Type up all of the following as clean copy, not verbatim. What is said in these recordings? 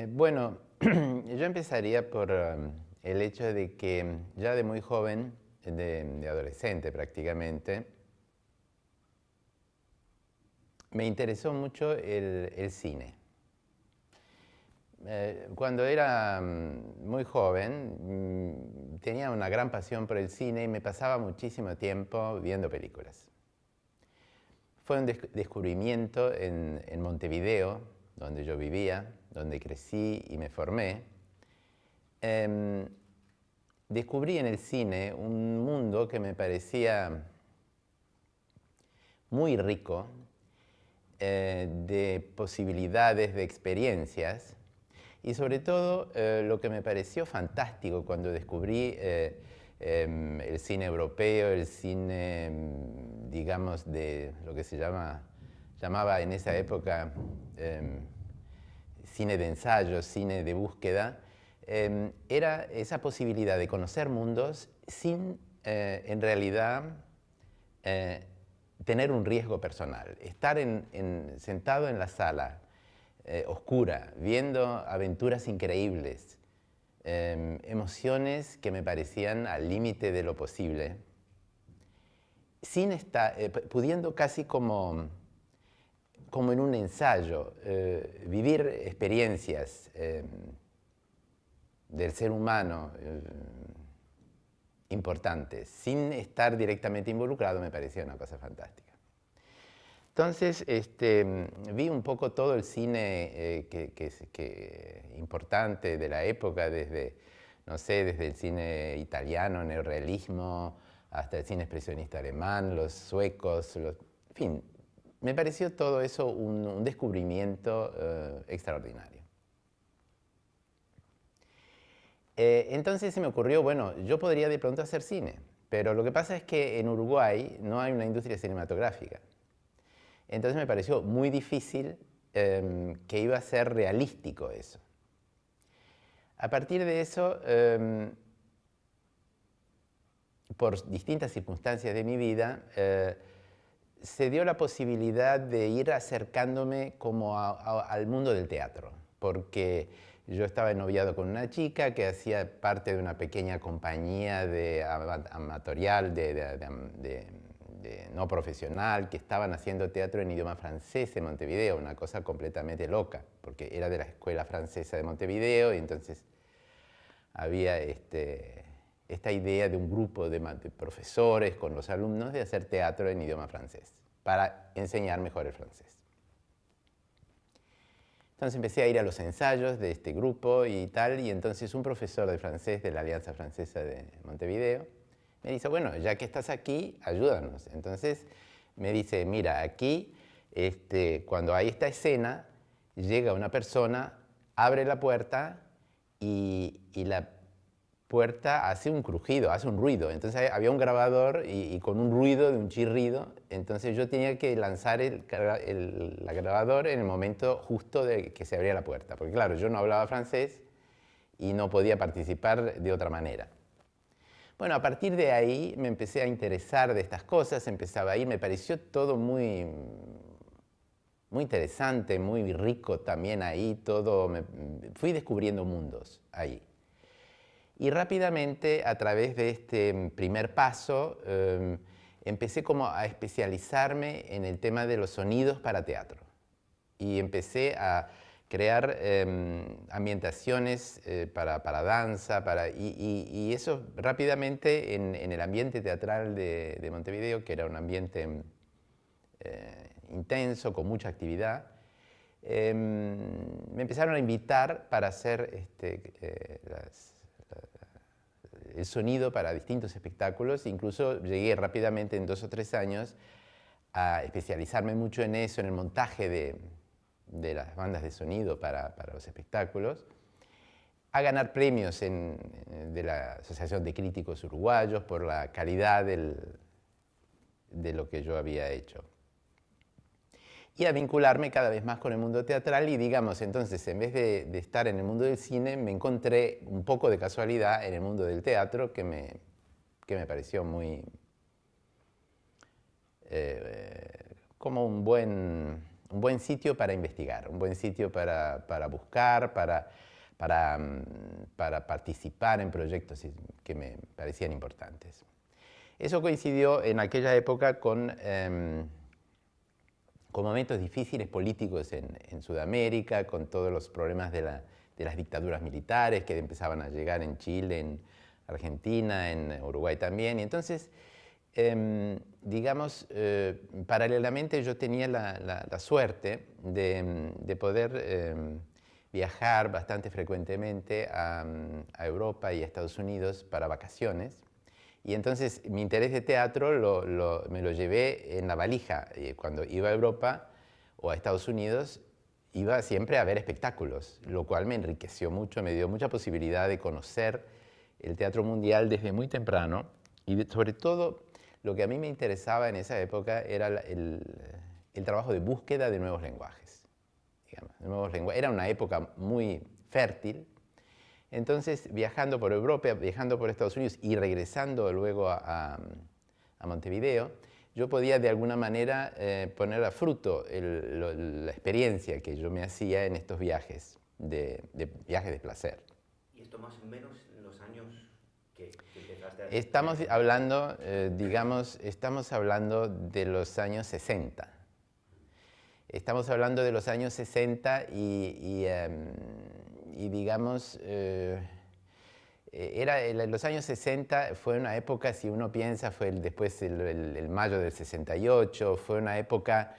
Bueno, yo empezaría por el hecho de que ya de muy joven, de adolescente prácticamente, me interesó mucho el cine. Cuando era muy joven, tenía una gran pasión por el cine y me pasaba muchísimo tiempo viendo películas. Fue un descubrimiento en Montevideo, donde yo vivía, donde crecí y me formé. Descubrí en el cine un mundo que me parecía muy rico, de posibilidades, de experiencias, y sobre todo lo que me pareció fantástico cuando descubrí el cine europeo, el cine, digamos, de lo que se llamaba en esa época cine de ensayo, cine de búsqueda, era esa posibilidad de conocer mundos sin, en realidad, tener un riesgo personal. Estar sentado en la sala oscura, viendo aventuras increíbles, emociones que me parecían al límite de lo posible, sin estar, pudiendo casi como en un ensayo, vivir experiencias del ser humano importantes, sin estar directamente involucrado, me parecía una cosa fantástica. Entonces, vi un poco todo el cine importante de la época, desde, no sé, desde el cine italiano, neorrealismo, hasta el cine expresionista alemán, los suecos, en fin, me pareció todo eso un descubrimiento extraordinario. Entonces se me ocurrió, bueno, yo podría de pronto hacer cine, pero lo que pasa es que en Uruguay no hay una industria cinematográfica. Entonces me pareció muy difícil que iba a ser realístico eso. A partir de eso, por distintas circunstancias de mi vida, se dio la posibilidad de ir acercándome como al mundo del teatro, porque yo estaba noviado con una chica que hacía parte de una pequeña compañía amatorial, no profesional, que estaban haciendo teatro en idioma francés en Montevideo, una cosa completamente loca, porque era de la Escuela Francesa de Montevideo y entonces había esta idea de un grupo de profesores con los alumnos de hacer teatro en idioma francés, para enseñar mejor el francés. Entonces empecé a ir a los ensayos de este grupo y tal, y entonces un profesor de francés de la Alianza Francesa de Montevideo me dice, bueno, ya que estás aquí, ayúdanos. Entonces me dice, mira, aquí cuando hay esta escena, llega una persona, abre la puerta y la puerta hace un crujido, hace un ruido. Entonces había un grabador y con un ruido de un chirrido. Entonces yo tenía que lanzar la grabador en el momento justo de que se abría la puerta. Porque claro, yo no hablaba francés y no podía participar de otra manera. Bueno, a partir de ahí me empecé a interesar de estas cosas, empezaba a ir, me pareció todo muy interesante, muy rico también ahí, fui descubriendo mundos ahí. Y rápidamente, a través de este primer paso, empecé como a especializarme en el tema de los sonidos para teatro. Y empecé a crear ambientaciones para danza, y eso rápidamente en el ambiente teatral de Montevideo, que era un ambiente intenso, con mucha actividad, me empezaron a invitar para hacer el sonido para distintos espectáculos. Incluso llegué rápidamente en 2 o 3 años a especializarme mucho en eso, en el montaje de las bandas de sonido para los espectáculos, a ganar premios de la Asociación de Críticos Uruguayos por la calidad de lo que yo había hecho. Y a vincularme cada vez más con el mundo teatral y, digamos, entonces, en vez de estar en el mundo del cine, me encontré un poco de casualidad en el mundo del teatro que me pareció muy como un buen un buen sitio para investigar, un buen sitio para buscar, para participar en proyectos que me parecían importantes. Eso coincidió en aquella época con momentos difíciles políticos en Sudamérica, con todos los problemas de las dictaduras militares que empezaban a llegar en Chile, en Argentina, en Uruguay también. Y entonces, digamos, paralelamente yo tenía la suerte de poder viajar bastante frecuentemente a Europa y a Estados Unidos para vacaciones. Y entonces mi interés de teatro me lo llevé en la valija. Cuando iba a Europa o a Estados Unidos, iba siempre a ver espectáculos, lo cual me enriqueció mucho, me dio mucha posibilidad de conocer el teatro mundial desde muy temprano. Y sobre todo, lo que a mí me interesaba en esa época era el trabajo de búsqueda de nuevos lenguajes. Era una época muy fértil. Entonces, viajando por Europa, viajando por Estados Unidos y regresando luego a Montevideo, yo podía de alguna manera poner a fruto la experiencia que yo me hacía en estos viajes, viajes de placer. ¿Y esto más o menos en los años que empezaste a... Estamos hablando, digamos, estamos hablando de los años 60. Estamos hablando de los años 60 y digamos, los años 60 fue una época, si uno piensa, fue después el mayo del 68, fue una época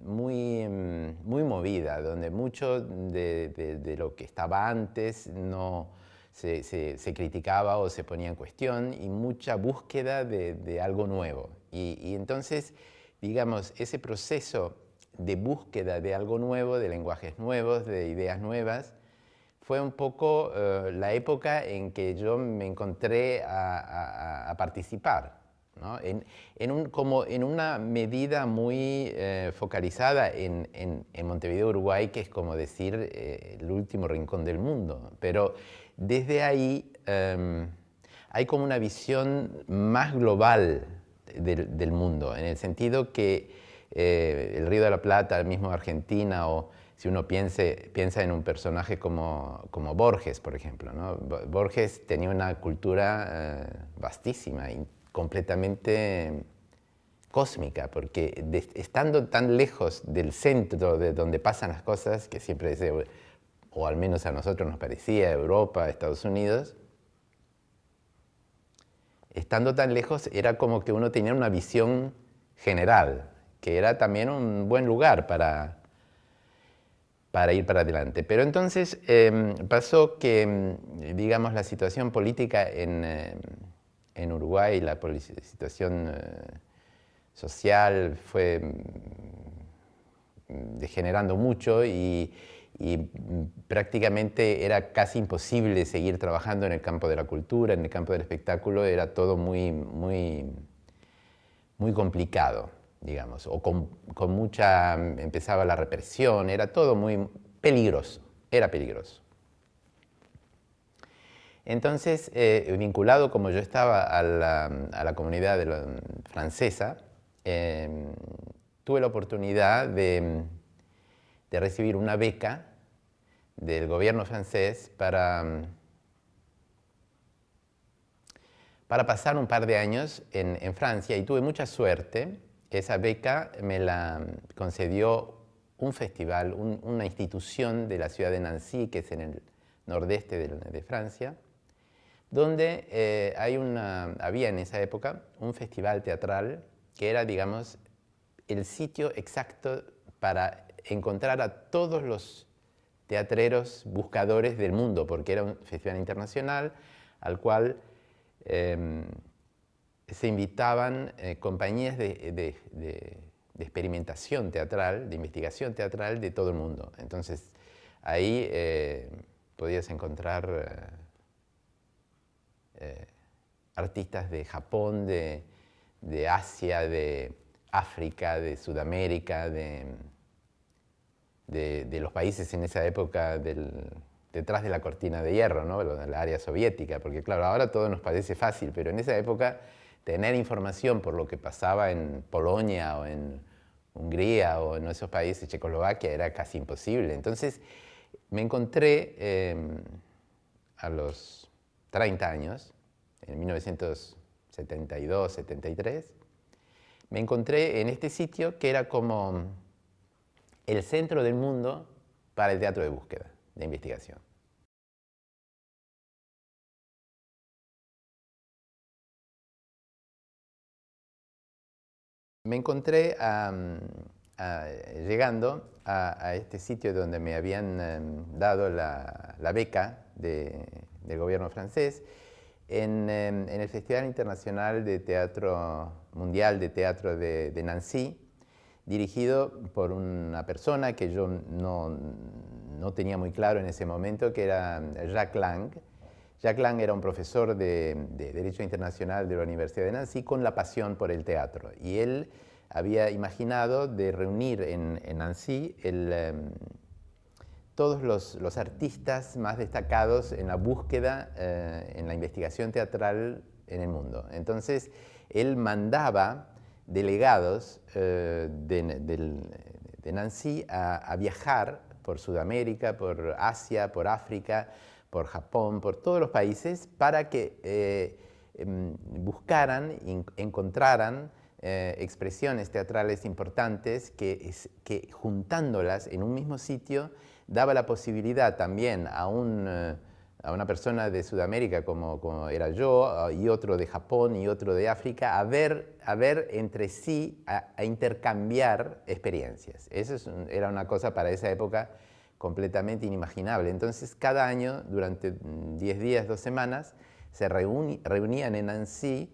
muy movida, donde mucho de lo que estaba antes no se criticaba o se ponía en cuestión, y mucha búsqueda de algo nuevo. Y entonces, digamos, ese proceso de búsqueda de algo nuevo, de lenguajes nuevos, de ideas nuevas, fue un poco la época en que yo me encontré a participar, ¿no? Como en una medida muy focalizada en Montevideo, Uruguay, que es como decir el último rincón del mundo. Pero desde ahí hay como una visión más global del mundo, en el sentido que el Río de la Plata, el mismo Argentina, o si uno piensa en un personaje como Borges, por ejemplo, ¿no? Borges tenía una cultura vastísima y completamente cósmica, porque estando tan lejos del centro de donde pasan las cosas, que siempre es, o al menos a nosotros nos parecía, Europa, Estados Unidos, estando tan lejos era como que uno tenía una visión general, que era también un buen lugar para ir para adelante. Pero entonces pasó que, digamos, la situación política en Uruguay, la situación social fue degenerando mucho y prácticamente era casi imposible seguir trabajando en el campo de la cultura, en el campo del espectáculo, era todo muy complicado, digamos, o con mucha, empezaba la represión, era todo muy peligroso, era peligroso. Entonces, vinculado como yo estaba a la comunidad francesa, tuve la oportunidad de recibir una beca del gobierno francés para pasar un par de años en Francia, y tuve mucha suerte. Esa beca me la concedió un festival, una institución de la ciudad de Nancy, que es en el nordeste de Francia, donde había en esa época un festival teatral que era, digamos, el sitio exacto para encontrar a todos los teatreros buscadores del mundo, porque era un festival internacional al cual se invitaban compañías de experimentación teatral, de investigación teatral de todo el mundo. Entonces, ahí podías encontrar artistas de Japón, de Asia, de África, de Sudamérica, de los países en esa época detrás de la cortina de hierro, ¿no? La área soviética, porque claro, ahora todo nos parece fácil, pero en esa época tener información por lo que pasaba en Polonia Hungría o en esos países, Checoslovaquia, era casi imposible. Entonces me encontré a los 30 años, en 1972, 73, me encontré en este sitio que era como el centro del mundo para el teatro de búsqueda, de investigación. Me encontré llegando a este sitio donde me habían dado la beca del gobierno francés en el Festival Internacional de Teatro Mundial de Teatro de Nancy, dirigido por una persona que yo no tenía muy claro en ese momento, que era Jacques Lang. Jacques Lang era un profesor de Derecho Internacional de la Universidad de Nancy con la pasión por el teatro. Y él había imaginado de reunir en Nancy todos los artistas más destacados en la búsqueda, en la investigación teatral en el mundo. Entonces, él mandaba delegados de Nancy a viajar por Sudamérica, por Asia, por África, por Japón, por todos los países, para que buscaran, encontraran expresiones teatrales importantes que juntándolas en un mismo sitio daba la posibilidad también a una persona de Sudamérica como era yo, y otro de Japón y otro de África, a ver entre sí, a intercambiar experiencias. Eso era una cosa para esa época completamente inimaginable. Entonces, cada año, durante 10 días, 2 semanas, se reunían en Nancy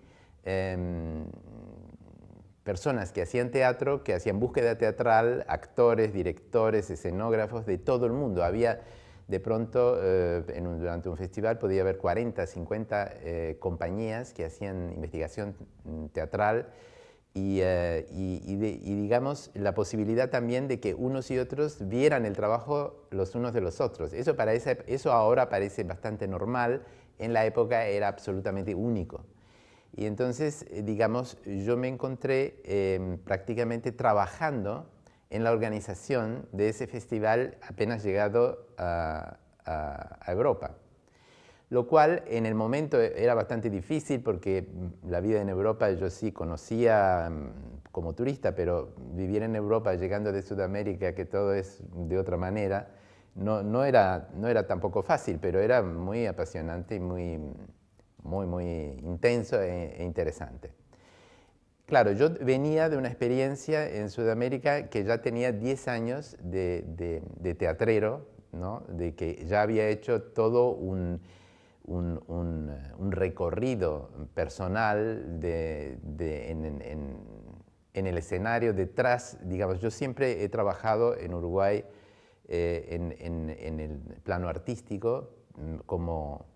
personas que hacían teatro, que hacían búsqueda teatral, actores, directores, escenógrafos de todo el mundo. Había, de pronto, durante un festival podía haber 40, 50 compañías que hacían investigación teatral y digamos, la posibilidad también de que unos y otros vieran el trabajo los unos de los otros. Eso ahora parece bastante normal, en la época era absolutamente único. Y entonces, digamos, yo me encontré prácticamente trabajando en la organización de ese festival apenas llegado a Europa. Lo cual en el momento era bastante difícil porque la vida en Europa yo sí conocía como turista, pero vivir en Europa llegando de Sudamérica, que todo es de otra manera, no era tampoco fácil, pero era muy apasionante y muy intenso e interesante. Claro, yo venía de una experiencia en Sudamérica que ya tenía 10 años de teatrero, ¿no? De que ya había hecho todo un recorrido personal en el escenario, detrás, digamos, yo siempre he trabajado en Uruguay en el plano artístico como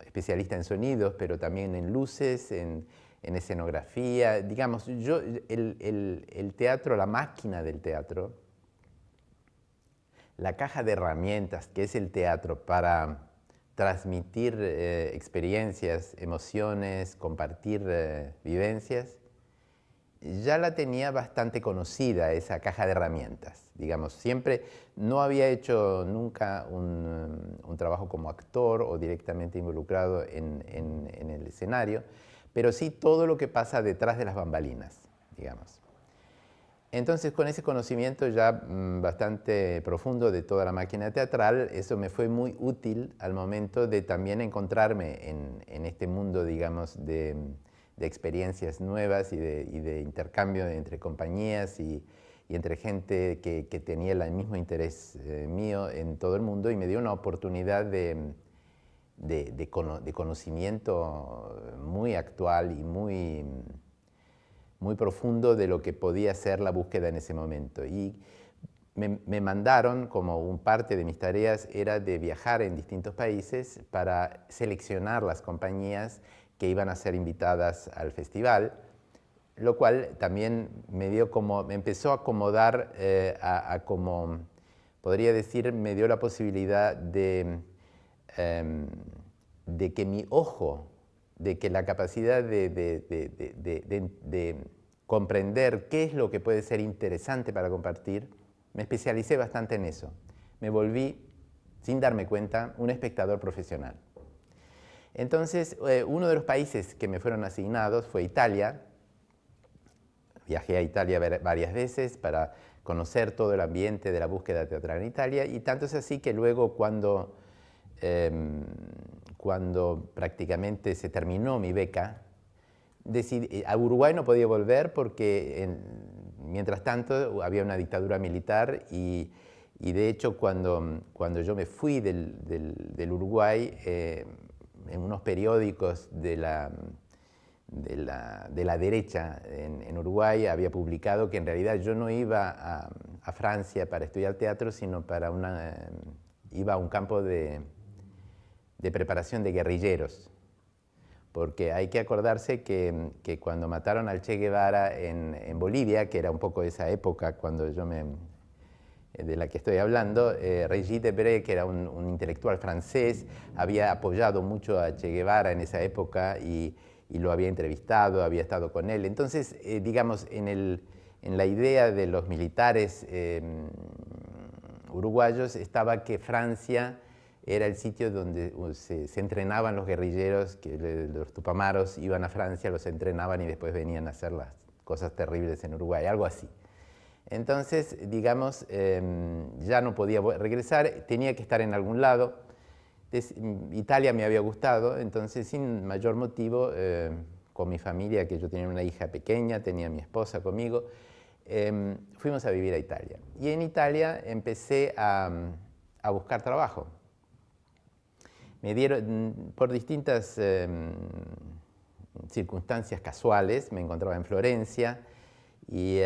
especialista en sonidos, pero también en luces, en escenografía. Digamos, el teatro, la máquina del teatro, la caja de herramientas que es el teatro para transmitir experiencias, emociones, compartir vivencias, ya la tenía bastante conocida, esa caja de herramientas. Digamos, siempre no había hecho nunca un trabajo como actor o directamente involucrado en el escenario, pero sí todo lo que pasa detrás de las bambalinas, digamos. Entonces, con ese conocimiento ya bastante profundo de toda la máquina teatral, eso me fue muy útil al momento de también encontrarme en este mundo, digamos, de experiencias nuevas y de intercambio entre compañías y entre gente que tenía el mismo interés mío en todo el mundo, y me dio una oportunidad de conocimiento muy actual y muy profundo de lo que podía ser la búsqueda en ese momento. Y me mandaron, como parte de mis tareas, era de viajar en distintos países para seleccionar las compañías que iban a ser invitadas al festival, lo cual también me empezó a acomodar como, podría decir, me dio la posibilidad de que mi ojo, de que la capacidad de comprender qué es lo que puede ser interesante para compartir, me especialicé bastante en eso. Me volví, sin darme cuenta, un espectador profesional. Entonces, uno de los países que me fueron asignados fue Italia. Viajé a Italia varias veces para conocer todo el ambiente de la búsqueda teatral en Italia, y tanto es así que luego cuando prácticamente se terminó mi beca, a Uruguay no podía volver porque mientras tanto había una dictadura militar y de hecho cuando yo me fui del Uruguay, en unos periódicos de la derecha en Uruguay había publicado que en realidad yo no iba a Francia para estudiar teatro, sino iba a un campo de preparación de guerrilleros. Porque hay que acordarse que cuando mataron al Che Guevara en Bolivia, que era un poco esa época cuando de la que estoy hablando, Régis Debray, que era un intelectual francés, había apoyado mucho a Che Guevara en esa época y lo había entrevistado, había estado con él. Entonces, digamos, en la idea de los militares uruguayos estaba que Francia era el sitio donde se entrenaban los guerrilleros, que los tupamaros iban a Francia, los entrenaban y después venían a hacer las cosas terribles en Uruguay, algo así. Entonces, digamos, ya no podía regresar, tenía que estar en algún lado. Italia me había gustado, entonces sin mayor motivo, con mi familia, que yo tenía una hija pequeña, tenía a mi esposa conmigo, fuimos a vivir a Italia. Y en Italia empecé a buscar trabajo. Me dieron, por distintas circunstancias casuales, me encontraba en Florencia y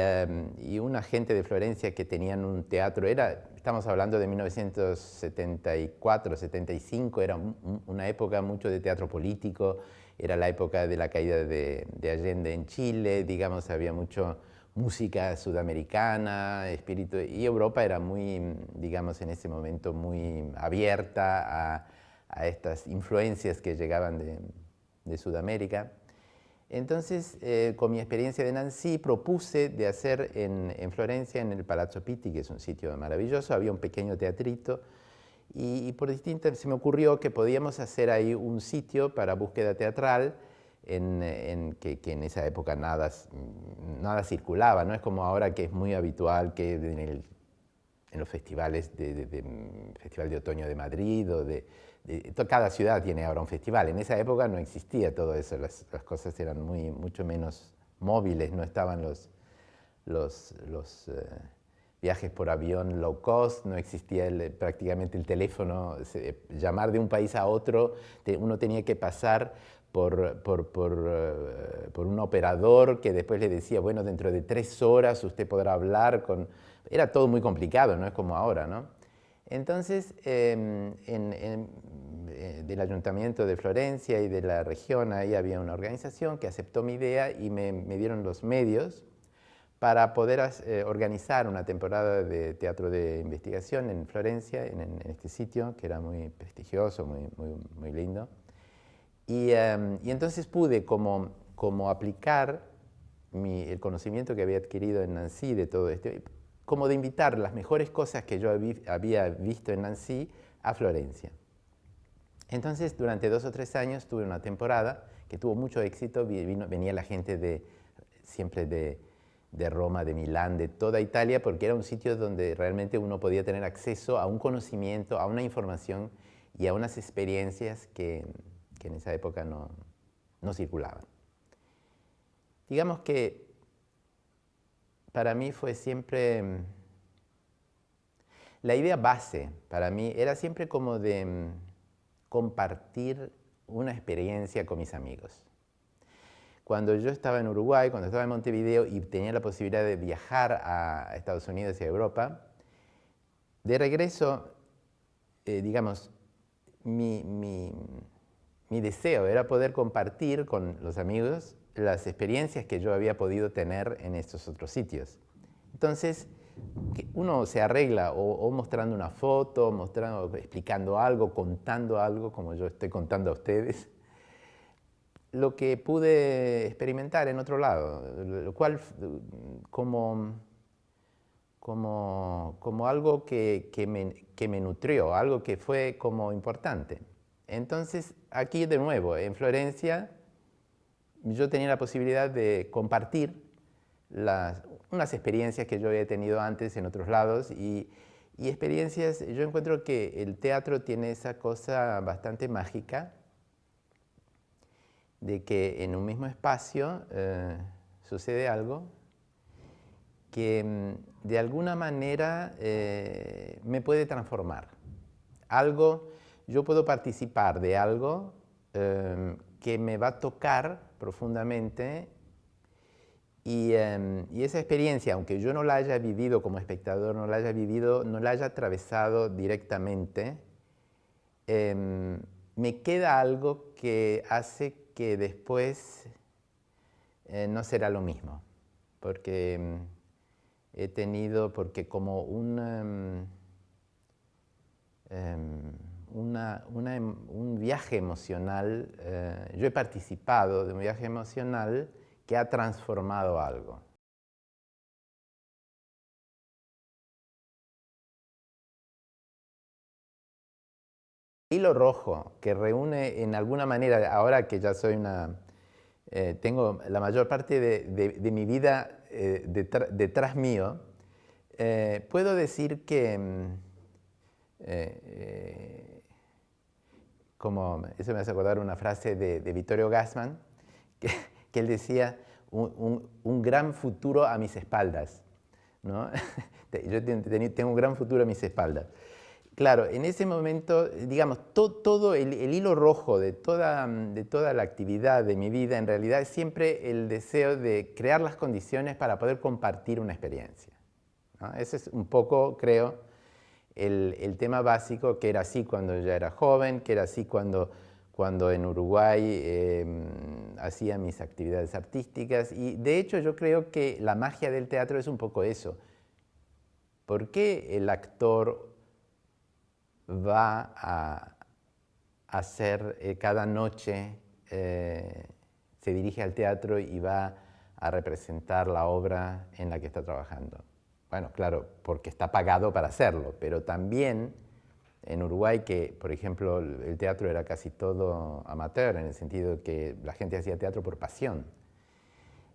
una gente de Florencia que tenían un teatro, estamos hablando de 1974, 75, era una época mucho de teatro político, era la época de la caída de Allende en Chile, digamos, había mucho música sudamericana, espíritu, y Europa era muy, digamos, en ese momento muy abierta a estas influencias que llegaban de Sudamérica. Entonces, con mi experiencia de Nancy, propuse de hacer en Florencia, en el Palazzo Pitti, que es un sitio maravilloso, había un pequeño teatrito, y por distintas se me ocurrió que podíamos hacer ahí un sitio para búsqueda teatral, que en esa época nada circulaba, no es como ahora que es muy habitual que en los festivales, Festival de Otoño de Madrid o cada ciudad tiene ahora un festival. En esa época no existía todo eso, las cosas eran mucho menos móviles, no estaban los viajes por avión low cost, no existía prácticamente el teléfono, llamar de un país a otro, uno tenía que pasar por un operador que después le decía, bueno, dentro de 3 horas usted podrá hablar con... Era todo muy complicado, no es como ahora, ¿no? Entonces, del Ayuntamiento de Florencia y de la región, ahí había una organización que aceptó mi idea y me dieron los medios para poder organizar una temporada de teatro de investigación en Florencia, en este sitio, que era muy prestigioso, muy lindo. Y entonces pude como aplicar el conocimiento que había adquirido en Nancy de todo esto, como de invitar las mejores cosas que yo había visto en Nancy a Florencia. Entonces, durante 2 o 3 años tuve una temporada que tuvo mucho éxito, venía la gente siempre de Roma, de Milán, de toda Italia, porque era un sitio donde realmente uno podía tener acceso a un conocimiento, a una información y a unas experiencias que en esa época no circulaban. Digamos que para mí fue siempre, la idea base para mí era siempre como de compartir una experiencia con mis amigos. Cuando yo estaba en Uruguay, cuando estaba en Montevideo y tenía la posibilidad de viajar a Estados Unidos y a Europa, de regreso, digamos, mi deseo era poder compartir con los amigos las experiencias que yo había podido tener en estos otros sitios. Entonces, uno se arregla o mostrando una foto, explicando algo, contando algo, como yo estoy contando a ustedes. lo que pude experimentar en otro lado, lo cual como algo que me nutrió, algo que fue como importante. Entonces, aquí de nuevo, en Florencia, yo tenía la posibilidad de compartir unas experiencias que yo había tenido antes en otros lados y experiencias, yo encuentro que el teatro tiene esa cosa bastante mágica de que en un mismo espacio sucede algo que de alguna manera me puede transformar. Yo puedo participar de algo que me va a tocar profundamente y esa experiencia, aunque yo no la haya vivido como espectador, no la haya atravesado directamente, me queda algo que hace que después no será lo mismo, porque he tenido, porque como un viaje emocional, yo he participado de un viaje emocional que ha transformado algo. El hilo rojo que reúne en alguna manera, ahora que ya soy tengo la mayor parte de mi vida detrás mío, puedo decir que, como eso me hace acordar una frase de Vittorio Gassman, que él decía, un gran futuro a mis espaldas, ¿no? Yo tengo un gran futuro a mis espaldas. Claro, en ese momento, digamos, todo el hilo rojo de toda la actividad de mi vida, en realidad, es siempre el deseo de crear las condiciones para poder compartir una experiencia, ¿no? Ese es un poco, creo, el tema básico, que era así cuando ya era joven, que era así cuando en Uruguay hacía mis actividades artísticas. Y de hecho yo creo que la magia del teatro es un poco eso. ¿Por qué el actor va a hacer cada noche, se dirige al teatro y va a representar la obra en la que está trabajando? Bueno, claro, porque está pagado para hacerlo, pero también en Uruguay, que por ejemplo el teatro era casi todo amateur, en el sentido que la gente hacía teatro por pasión.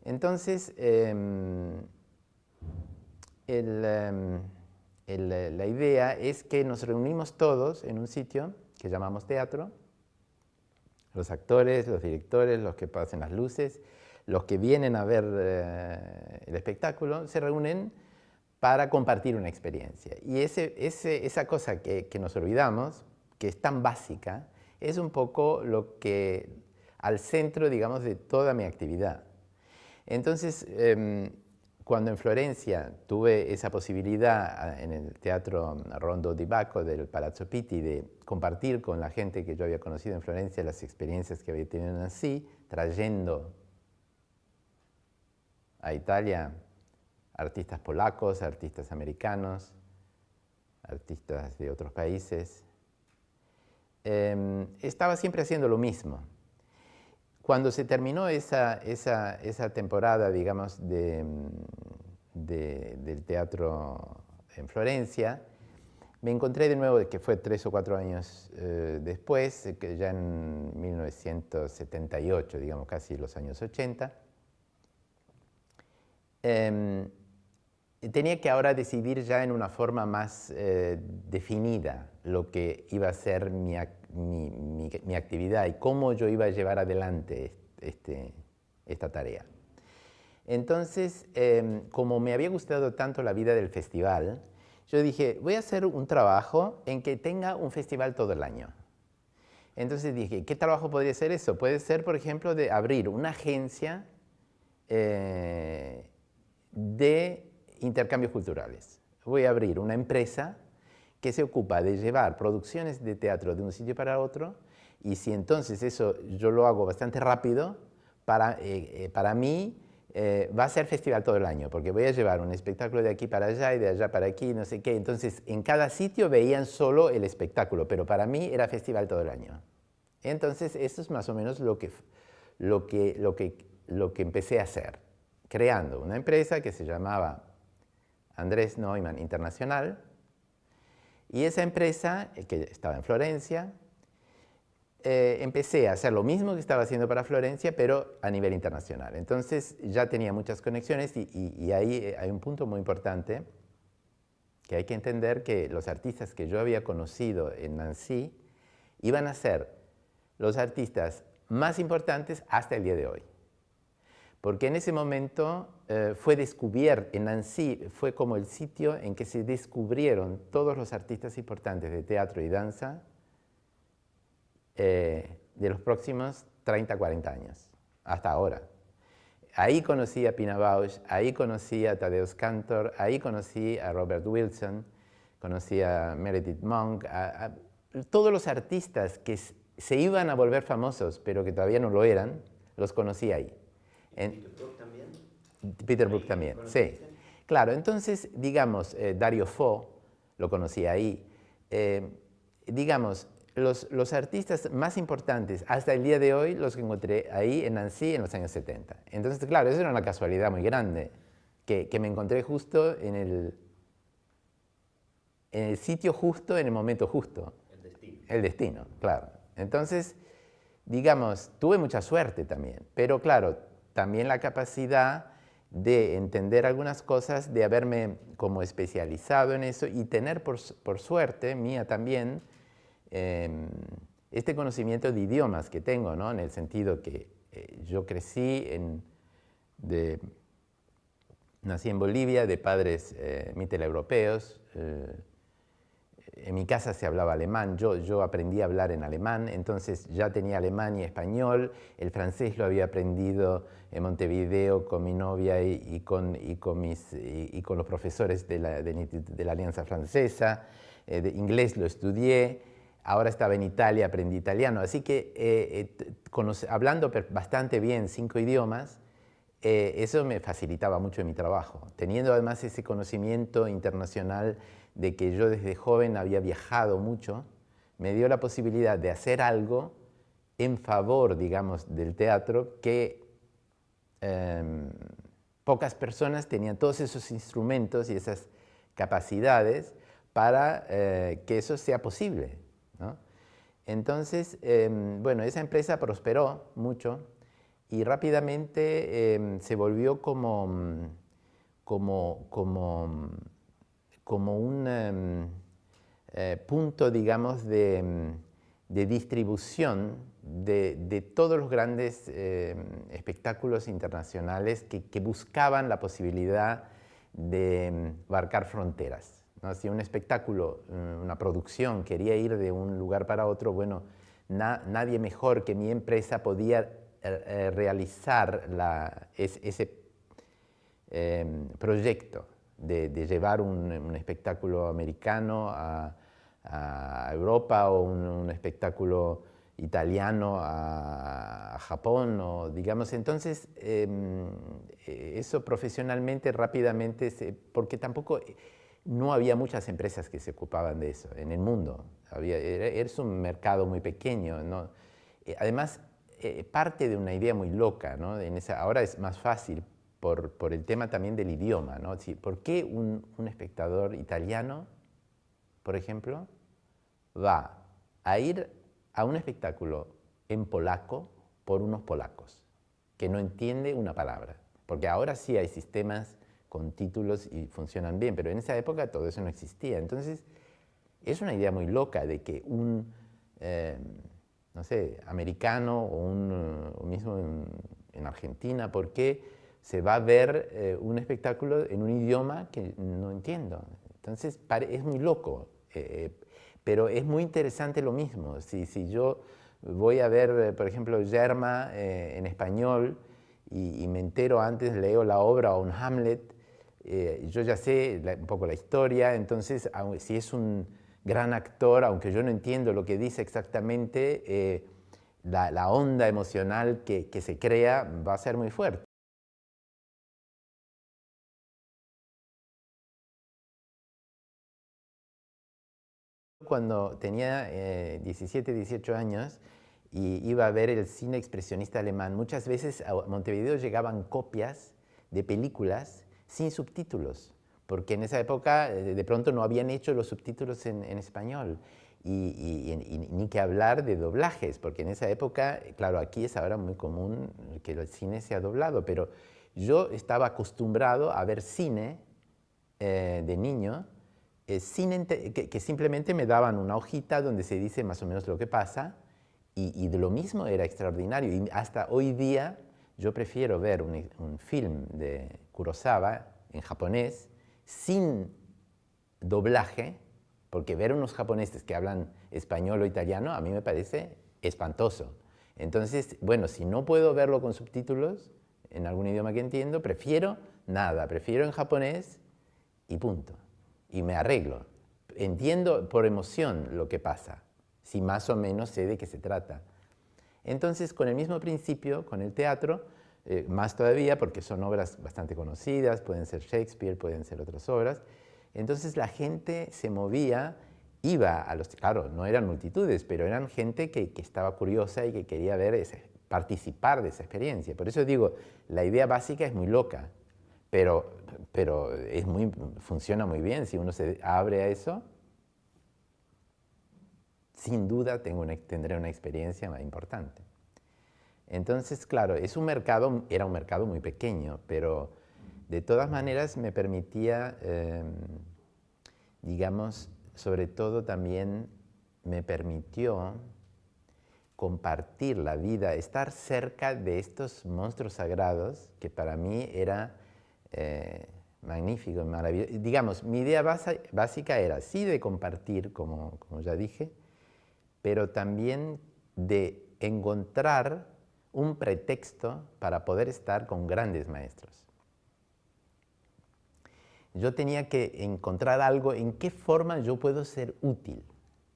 Entonces, la idea es que nos reunimos todos en un sitio que llamamos teatro, los actores, los directores, los que pasan las luces, los que vienen a ver el espectáculo, se reúnen para compartir una experiencia. Y esa cosa que nos olvidamos, que es tan básica, es un poco lo que al centro, digamos, de toda mi actividad. Entonces, cuando en Florencia tuve esa posibilidad en el Teatro Rondo di Bacco del Palazzo Pitti de compartir con la gente que yo había conocido en Florencia las experiencias que había tenido así, trayendo a Italia artistas polacos, artistas americanos, artistas de otros países, estaba siempre haciendo lo mismo. Cuando se terminó esa temporada, digamos, del teatro en Florencia, me encontré de nuevo, que fue 3 o 4 años después, que ya en 1978, digamos, casi los años 80, tenía que ahora decidir ya en una forma más definida lo que iba a ser mi actividad y cómo yo iba a llevar adelante esta tarea. Entonces, como me había gustado tanto la vida del festival, yo dije, voy a hacer un trabajo en que tenga un festival todo el año. Entonces dije, ¿qué trabajo podría ser eso? Puede ser, por ejemplo, de abrir una agencia de intercambios culturales. Voy a abrir una empresa que se ocupa de llevar producciones de teatro de un sitio para otro, y si entonces eso yo lo hago bastante rápido, para mí va a ser festival todo el año, porque voy a llevar un espectáculo de aquí para allá y de allá para aquí, no sé qué. Entonces en cada sitio veían solo el espectáculo, pero para mí era festival todo el año. Entonces eso es más o menos lo lo que empecé a hacer, creando una empresa que se llamaba Andrés Neumann Internacional, y esa empresa, que estaba en Florencia, empecé a hacer lo mismo que estaba haciendo para Florencia, pero a nivel internacional. Entonces ya tenía muchas conexiones y ahí hay un punto muy importante, que hay que entender que los artistas que yo había conocido en Nancy iban a ser los artistas más importantes hasta el día de hoy. Porque en ese momento fue descubierto, en Nancy fue como el sitio en que se descubrieron todos los artistas importantes de teatro y danza de los próximos 30, 40 años, hasta ahora. Ahí conocí a Pina Bausch, ahí conocí a Tadeusz Kantor, ahí conocí a Robert Wilson, conocí a Meredith Monk, a todos los artistas que se iban a volver famosos, pero que todavía no lo eran, los conocí ahí. ¿Peter Brook también? Peter Brook también, sí. Claro, entonces, digamos, Dario Fo, lo conocí ahí. Digamos, los artistas más importantes hasta el día de hoy los encontré ahí en Nancy en los años 70. Entonces, claro, eso era una casualidad muy grande, que me encontré justo en el sitio justo, en el momento justo. El destino. El destino, claro. Entonces, digamos, tuve mucha suerte también, pero claro, también la capacidad de entender algunas cosas, de haberme como especializado en eso y tener por suerte mía también este conocimiento de idiomas que tengo, ¿no? En el sentido que yo crecí nací en Bolivia de padres mitteleuropeos. En mi casa se hablaba alemán, yo aprendí a hablar en alemán, entonces ya tenía alemán y español. El francés lo había aprendido en Montevideo con mi novia y con los profesores de la Alianza Francesa. De inglés lo estudié, ahora estaba en Italia, aprendí italiano, así que hablando bastante bien 5 idiomas, eso me facilitaba mucho en mi trabajo. Teniendo además ese conocimiento internacional de que yo desde joven había viajado mucho, me dio la posibilidad de hacer algo en favor, digamos, del teatro que pocas personas tenían todos esos instrumentos y esas capacidades para que eso sea posible, ¿no? Entonces, bueno, esa empresa prosperó mucho y rápidamente se volvió como un punto, digamos, de distribución de todos los grandes espectáculos internacionales que buscaban la posibilidad de abarcar fronteras, ¿no? Si un espectáculo, una producción quería ir de un lugar para otro, bueno, nadie mejor que mi empresa podía realizar ese proyecto de llevar un espectáculo americano a Europa o un espectáculo italiano a Japón, o digamos, entonces eso profesionalmente rápidamente, porque tampoco no había muchas empresas que se ocupaban de eso en el mundo, es un mercado muy pequeño, ¿no? Además, parte de una idea muy loca, ¿no? Ahora es más fácil por el tema también del idioma, ¿no? ¿Por qué un espectador italiano, por ejemplo, va a ir a un espectáculo en polaco por unos polacos que no entiende una palabra? Porque ahora sí hay sistemas con títulos y funcionan bien, pero en esa época todo eso no existía. Entonces, es una idea muy loca de que no sé, americano o mismo en Argentina, ¿por qué se va a ver un espectáculo en un idioma que no entiendo? Entonces, es muy loco, pero es muy interesante lo mismo. Si yo voy a ver, por ejemplo, Yerma en español y me entero antes, leo la obra o un Hamlet, yo ya sé un poco la historia, entonces si es un gran actor, aunque yo no entiendo lo que dice exactamente, la onda emocional que se crea va a ser muy fuerte. Cuando tenía 17, 18 años, y iba a ver el cine expresionista alemán. Muchas veces a Montevideo llegaban copias de películas sin subtítulos, porque en esa época de pronto no habían hecho los subtítulos en español. Y ni que hablar de doblajes, porque en esa época, claro, aquí es ahora muy común que el cine sea doblado, pero yo estaba acostumbrado a ver cine de niño, que simplemente me daban una hojita donde se dice más o menos lo que pasa, y de lo mismo era extraordinario. Y hasta hoy día yo prefiero ver un film de Kurosawa en japonés sin doblaje, porque ver unos japoneses que hablan español o italiano a mí me parece espantoso. Entonces, bueno, si no puedo verlo con subtítulos en algún idioma que entiendo, prefiero nada, prefiero en japonés y punto. Y me arreglo. Entiendo por emoción lo que pasa, si más o menos sé de qué se trata. Entonces, con el mismo principio, con el teatro, más todavía porque son obras bastante conocidas, pueden ser Shakespeare, pueden ser otras obras. Entonces la gente se movía, iba a los... Claro, no eran multitudes, pero eran gente que estaba curiosa y que quería ver, participar de esa experiencia. Por eso digo, la idea básica es muy loca, pero funciona muy bien. Si uno se abre a eso, sin duda tendré una experiencia más importante. Entonces, claro, era un mercado muy pequeño, pero de todas maneras me permitía, digamos, sobre todo también me permitió compartir la vida, estar cerca de estos monstruos sagrados, que para mí era magnífico, maravilloso. Digamos, mi idea básica era sí de compartir, como ya dije, pero también de encontrar un pretexto para poder estar con grandes maestros. Yo tenía que encontrar algo en qué forma yo puedo ser útil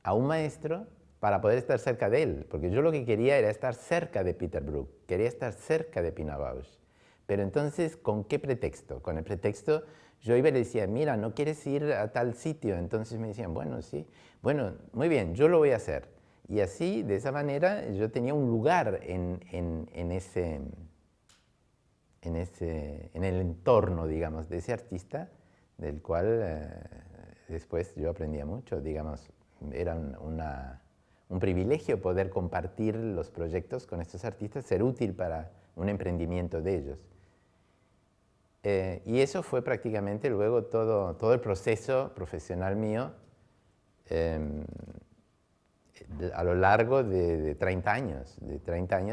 a un maestro para poder estar cerca de él, porque yo lo que quería era estar cerca de Peter Brook, quería estar cerca de Pina Bausch. Pero entonces, ¿con qué pretexto? Con el pretexto, yo iba y le decía, mira, ¿no quieres ir a tal sitio? Entonces me decían, bueno, sí, bueno, muy bien, yo lo voy a hacer. Y así, de esa manera, yo tenía un lugar en el entorno, digamos, de ese artista, del cual después yo aprendía mucho, digamos, era un privilegio poder compartir los proyectos con estos artistas, ser útil para un emprendimiento de ellos. Y eso fue prácticamente luego todo el proceso profesional mío a lo largo de 30 años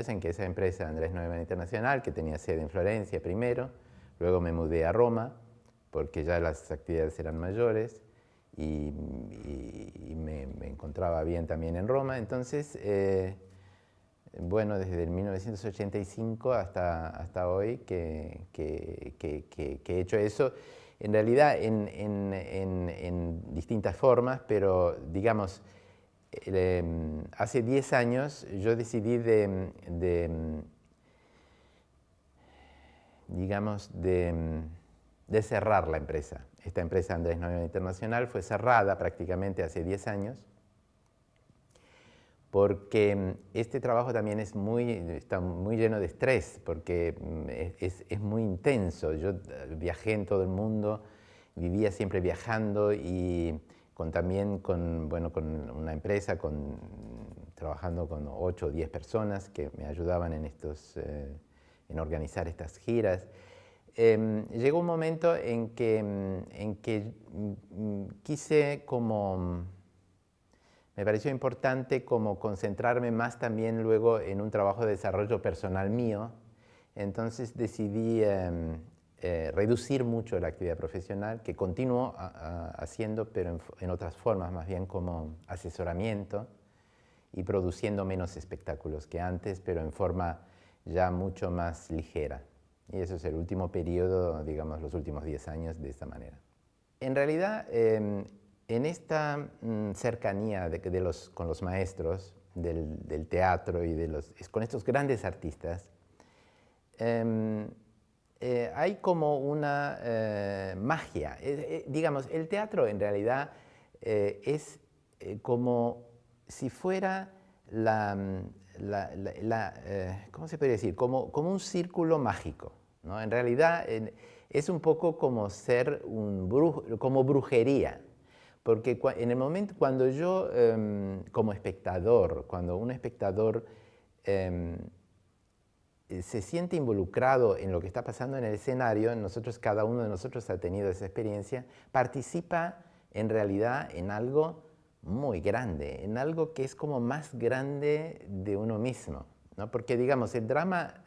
en que esa empresa Andrés Neumann Internacional, que tenía sede en Florencia primero, luego me mudé a Roma, porque ya las actividades eran mayores, y me encontraba bien también en Roma. Entonces, bueno, desde el 1985 hasta hoy que he hecho eso, en realidad en distintas formas, pero digamos, hace 10 años yo decidí de cerrar la empresa. Esta empresa Andrés Neumann Internacional fue cerrada prácticamente hace 10 años porque este trabajo también está muy lleno de estrés, porque es muy intenso. Yo viajé en todo el mundo, vivía siempre viajando y también con una empresa, trabajando con 8 o 10 personas que me ayudaban en organizar estas giras. Llegó un momento en que quise me pareció importante como concentrarme más también luego en un trabajo de desarrollo personal mío. Entonces decidí reducir mucho la actividad profesional, que continúo haciendo, pero en otras formas, más bien como asesoramiento y produciendo menos espectáculos que antes, pero en forma ya mucho más ligera. Y eso es el último periodo, digamos, los últimos 10 años de esta manera. En realidad, en esta cercanía con los maestros del teatro y con estos grandes artistas, hay como una magia. Digamos, el teatro en realidad es como si fuera ¿cómo se podría decir? Como un círculo mágico, ¿no? En realidad es un poco como ser como brujería, porque en el momento cuando yo, como espectador, cuando un espectador se siente involucrado en lo que está pasando en el escenario, cada uno de nosotros ha tenido esa experiencia, participa en realidad en algo muy grande, en algo que es como más grande de uno mismo, ¿no? Porque digamos, el drama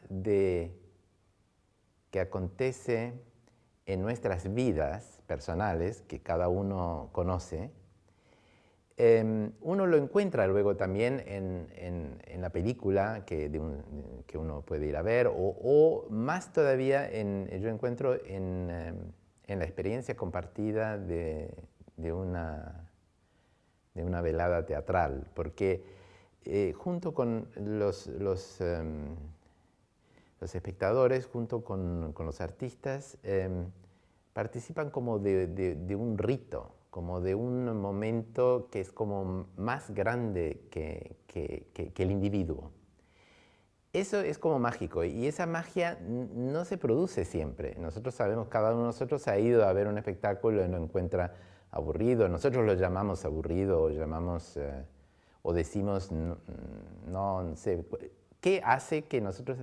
que acontece en nuestras vidas personales, que cada uno conoce, uno lo encuentra luego también en la película que uno puede ir a ver, o más todavía yo encuentro en la experiencia compartida de una velada teatral, porque junto con los espectadores, junto con los artistas, participan como de un rito, como de un momento que es como más grande que el individuo. Eso es como mágico, y esa magia no se produce siempre. Nosotros sabemos, cada uno de nosotros ha ido a ver un espectáculo y lo encuentra aburrido. Nosotros lo llamamos aburrido, o decimos, no sé, ¿qué hace que nosotros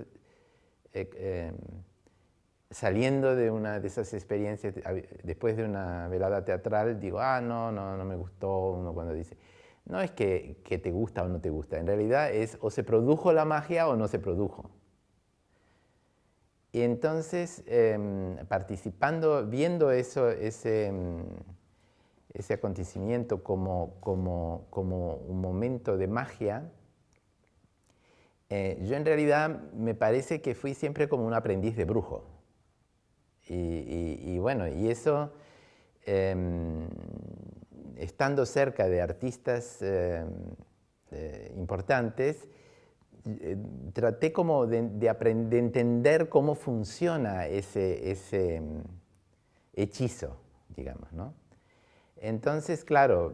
saliendo de una de esas experiencias, después de una velada teatral, digo, no me gustó? Uno cuando dice, no es que te gusta o no te gusta, en realidad es o se produjo la magia o no se produjo. Y entonces, participando, viendo ese acontecimiento como un momento de magia, yo en realidad me parece que fui siempre como un aprendiz de brujo. Y bueno, y eso, estando cerca de artistas importantes, traté como de entender cómo funciona ese hechizo, digamos, ¿no? Entonces, claro,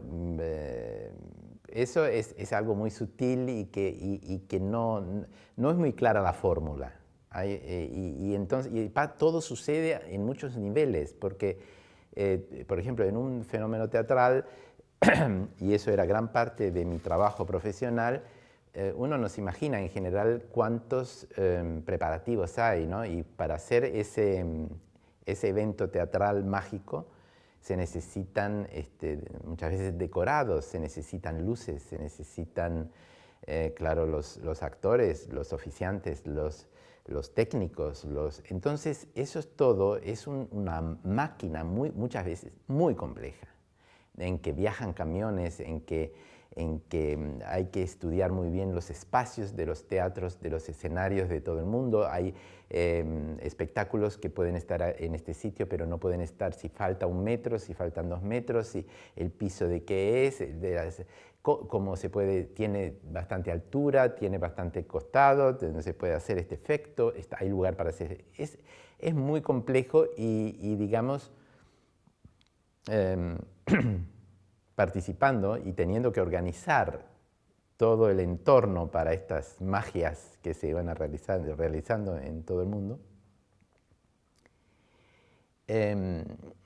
eso es algo muy sutil y que no es muy clara la fórmula. Entonces, todo sucede en muchos niveles, porque, por ejemplo, en un fenómeno teatral, y eso era gran parte de mi trabajo profesional, uno no se imagina en general cuántos preparativos hay, ¿no? Y para hacer ese evento teatral mágico se necesitan muchas veces decorados, se necesitan luces, se necesitan, claro, los actores, los oficiantes, los técnicos. Entonces, eso es todo, es una máquina muchas veces muy compleja, en que viajan camiones, en que hay que estudiar muy bien los espacios de los teatros, de los escenarios de todo el mundo. Hay espectáculos que pueden estar en este sitio, pero no pueden estar si falta 1 metro, si faltan 2 metros, si el piso de qué es, cómo se puede, tiene bastante altura, tiene bastante costado, no se puede hacer este efecto, hay lugar para hacer. Es muy complejo y digamos, participando y teniendo que organizar todo el entorno para estas magias que se iban realizando en todo el mundo,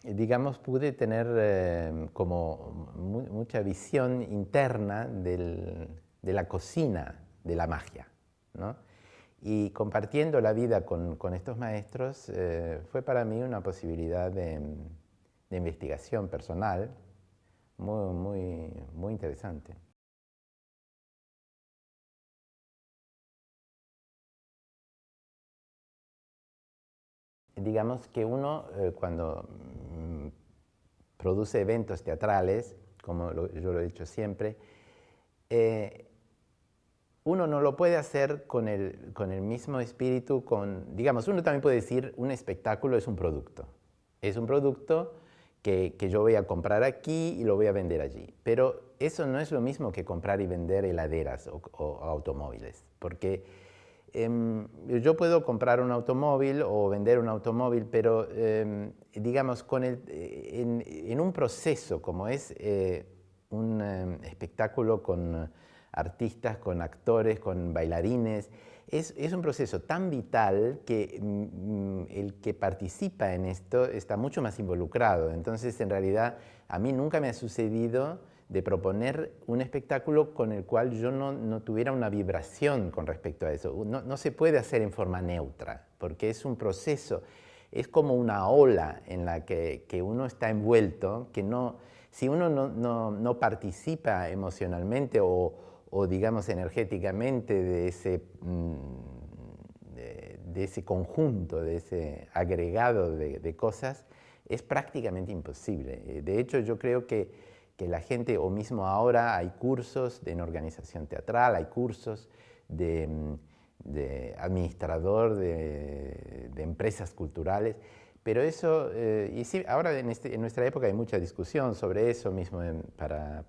digamos, pude tener como mucha visión interna de la cocina de la magia, ¿no? Y compartiendo la vida con estos maestros fue para mí una posibilidad de investigación personal muy interesante. Digamos que uno cuando produce eventos teatrales, como yo lo he dicho siempre, uno no lo puede hacer con el mismo espíritu, digamos, uno también puede decir un espectáculo es un producto. Es un producto que yo voy a comprar aquí y lo voy a vender allí. Pero eso no es lo mismo que comprar y vender heladeras o automóviles, porque yo puedo comprar un automóvil o vender un automóvil, pero digamos, en un proceso como es un espectáculo con artistas, con actores, con bailarines. Es un proceso tan vital que el que participa en esto está mucho más involucrado. Entonces, en realidad, a mí nunca me ha sucedido de proponer un espectáculo con el cual yo no tuviera una vibración con respecto a eso. No se puede hacer en forma neutra, porque es un proceso, es como una ola en la que uno está envuelto, que si uno no participa emocionalmente o digamos energéticamente de ese conjunto, de ese agregado de cosas, es prácticamente imposible. De hecho, yo creo que la gente, o mismo ahora hay cursos en organización teatral, hay cursos de administrador de empresas culturales, pero eso, y sí, ahora en nuestra época hay mucha discusión sobre eso mismo para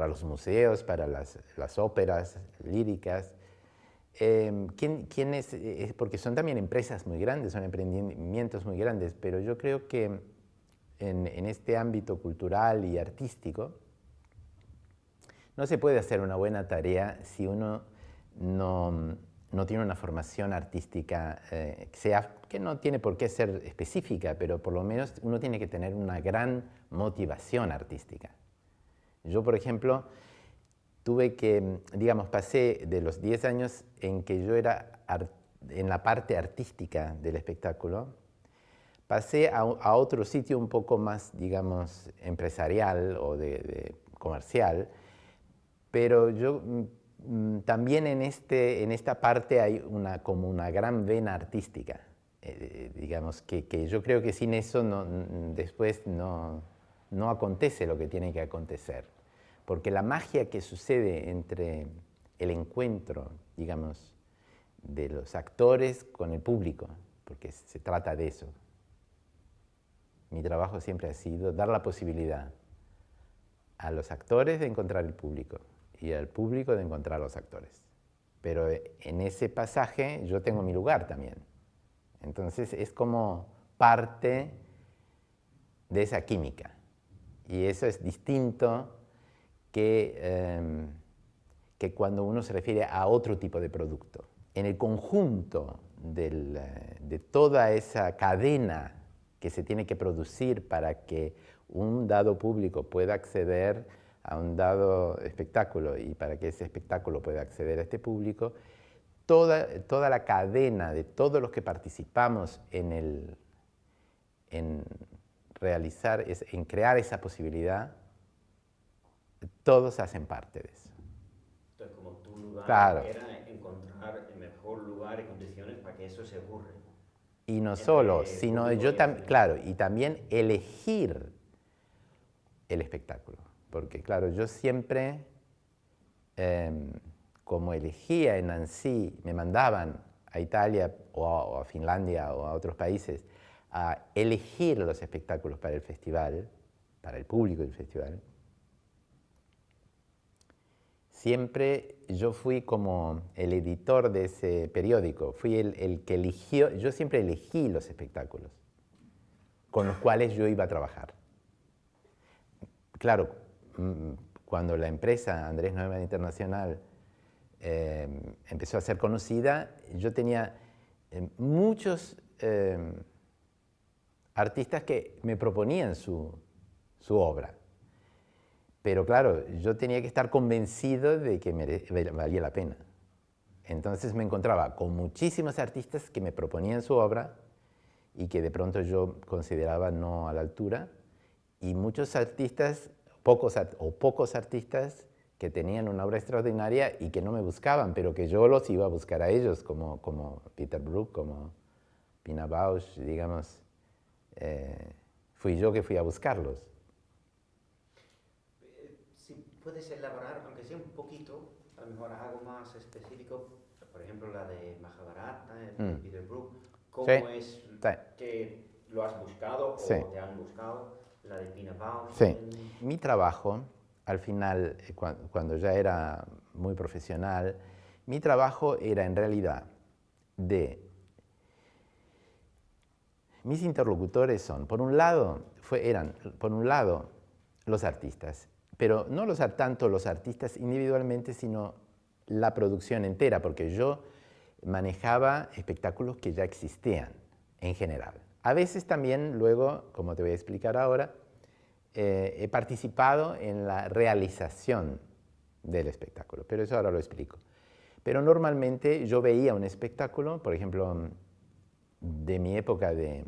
los museos, para las óperas líricas. ¿Quién es? Porque son también empresas muy grandes, son emprendimientos muy grandes, pero yo creo que en este ámbito cultural y artístico no se puede hacer una buena tarea si uno no tiene una formación artística, que no tiene por qué ser específica, pero por lo menos uno tiene que tener una gran motivación artística. Yo, por ejemplo, pasé de los 10 años en que yo era en la parte artística del espectáculo, pasé a otro sitio un poco más, digamos, empresarial o de comercial, pero yo también en esta parte hay como una gran vena artística, digamos, que yo creo que sin eso después no acontece lo que tiene que acontecer. Porque la magia que sucede entre el encuentro, digamos, de los actores con el público, porque se trata de eso. Mi trabajo siempre ha sido dar la posibilidad a los actores de encontrar el público y al público de encontrar a los actores. Pero en ese pasaje yo tengo mi lugar también. Entonces es como parte de esa química. Y eso es distinto que cuando uno se refiere a otro tipo de producto. En el conjunto de toda esa cadena que se tiene que producir para que un dado público pueda acceder a un dado espectáculo y para que ese espectáculo pueda acceder a este público, toda la cadena de todos los que participamos en crear esa posibilidad, todos hacen parte de eso. Entonces, como tu lugar claro. era encontrar el mejor lugar y condiciones para que eso se ocurra. Y no solo, sino yo también, claro, y también elegir el espectáculo. Porque, claro, yo siempre, como elegía en Nancy, me mandaban a Italia o a Finlandia o a otros países a elegir los espectáculos para el festival, para el público del festival. Siempre yo fui como el editor de ese periódico, fui el que eligió, yo siempre elegí los espectáculos con los cuales yo iba a trabajar. Claro, cuando la empresa Andrés Neumann Internacional empezó a ser conocida, yo tenía muchos artistas que me proponían su obra. Pero claro, yo tenía que estar convencido de que valía la pena. Entonces me encontraba con muchísimos artistas que me proponían su obra y que de pronto yo consideraba no a la altura, y muchos artistas, pocos artistas que tenían una obra extraordinaria y que no me buscaban, pero que yo los iba a buscar a ellos, como Peter Brook, como Pina Bausch, digamos. Fui yo que fui a buscarlos. Si puedes elaborar, aunque sea un poquito, a lo mejor algo más específico, por ejemplo la de Mahabharata, de Peter Brook, ¿cómo es que lo has buscado o te han buscado? La de Pina Bausch. Sí. Mi trabajo, al final, cuando ya era muy profesional, mi trabajo era en realidad mis interlocutores son, por un lado, eran los artistas, pero no tanto los artistas individualmente, sino la producción entera, porque yo manejaba espectáculos que ya existían en general. A veces también luego, como te voy a explicar ahora, he participado en la realización del espectáculo, pero eso ahora lo explico. Pero normalmente yo veía un espectáculo, por ejemplo, de mi época de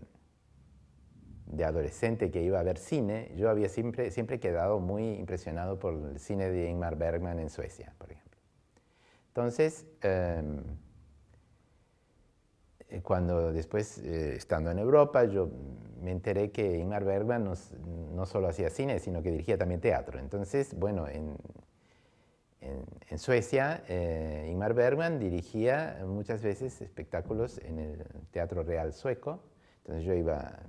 adolescente que iba a ver cine, yo había siempre quedado muy impresionado por el cine de Ingmar Bergman en Suecia, por ejemplo. Entonces, cuando después, estando en Europa, yo me enteré que Ingmar Bergman no solo hacía cine, sino que dirigía también teatro. Entonces, bueno, en Suecia, Ingmar Bergman dirigía muchas veces espectáculos en el Teatro Real sueco. Entonces yo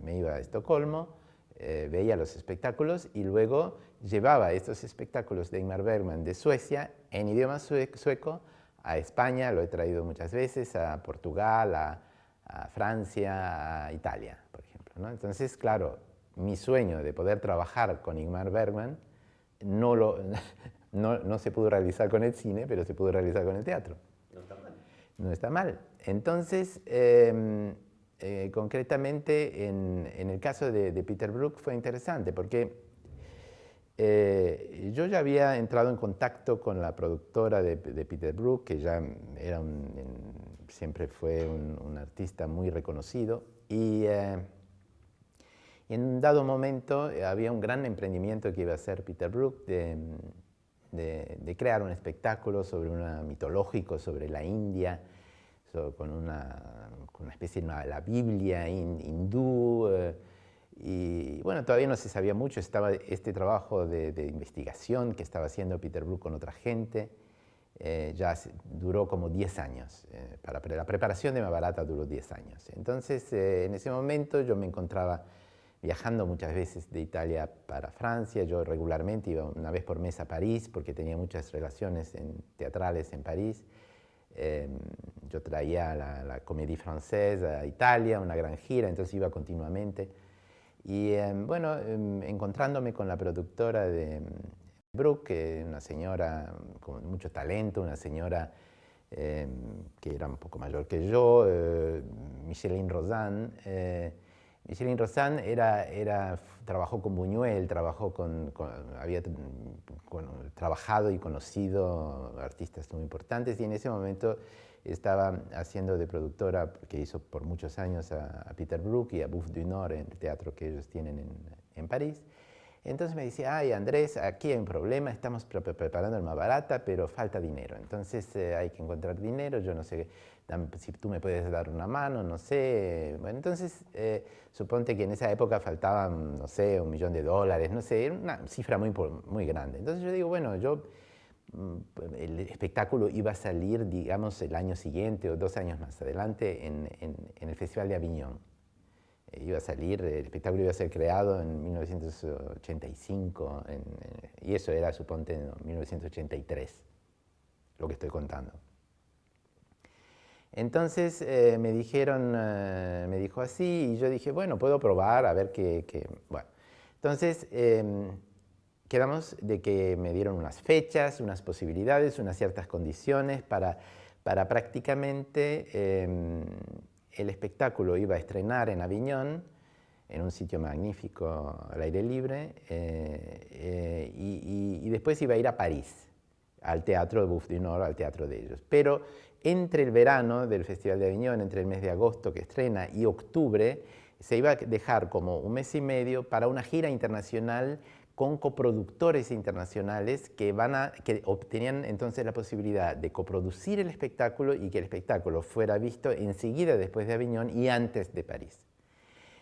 me iba a Estocolmo, veía los espectáculos y luego llevaba estos espectáculos de Ingmar Bergman de Suecia en idioma sueco a España, lo he traído muchas veces, a Portugal, a Francia, a Italia, por ejemplo, ¿no? Entonces, claro, mi sueño de poder trabajar con Ingmar Bergman no se pudo realizar con el cine, pero se pudo realizar con el teatro. No está mal. No está mal. Entonces, concretamente, en el caso de Peter Brook fue interesante porque yo ya había entrado en contacto con la productora de Peter Brook, que ya era siempre fue un artista muy reconocido, y en un dado momento había un gran emprendimiento que iba a hacer Peter Brook de crear un espectáculo mitológico sobre la India, con una especie de la Biblia hindú, y bueno, todavía no se sabía mucho, estaba este trabajo de investigación que estaba haciendo Peter Brook con otra gente, ya duró como 10 años, la preparación de Mahabharata duró 10 años. Entonces, en ese momento yo me encontraba viajando muchas veces de Italia para Francia, yo regularmente iba una vez por mes a París porque tenía muchas relaciones teatrales en París. Yo traía la Comédie Française a Italia, una gran gira, entonces iba continuamente. Y bueno, encontrándome con la productora de Brook, una señora con mucho talento, una señora que era un poco mayor que yo, Micheline Rozan. Micheline Rozan trabajó con Buñuel, había trabajado y conocido artistas muy importantes, y en ese momento estaba haciendo de productora, que hizo por muchos años a Peter Brook y a Bouffe du Nord en el teatro que ellos tienen en París. Entonces me decía, ay Andrés, aquí hay un problema, estamos preparando el Mahabharata, pero falta dinero. Entonces hay que encontrar dinero, yo no sé si tú me puedes dar una mano, no sé. Bueno, entonces suponte que en esa época faltaban, no sé, $1 millón, no sé, era una cifra muy grande. Entonces yo digo, bueno, el espectáculo iba a salir, digamos, el año siguiente o 2 años más adelante en el Festival de Aviñón. El espectáculo iba a ser creado en 1985, y eso era, suponte, en 1983, lo que estoy contando. Entonces me dijo así, y yo dije, bueno, puedo probar, a ver bueno. Entonces quedamos de que me dieron unas fechas, unas posibilidades, unas ciertas condiciones para prácticamente el espectáculo iba a estrenar en Aviñón, en un sitio magnífico al aire libre, y después iba a ir a París, al teatro de Bouffe du Nord, al teatro de ellos. Pero entre el verano del Festival de Aviñón, entre el mes de agosto que estrena y octubre, se iba a dejar como 1 mes y medio para una gira internacional con coproductores internacionales que obtenían entonces la posibilidad de coproducir el espectáculo y que el espectáculo fuera visto enseguida después de Aviñón y antes de París.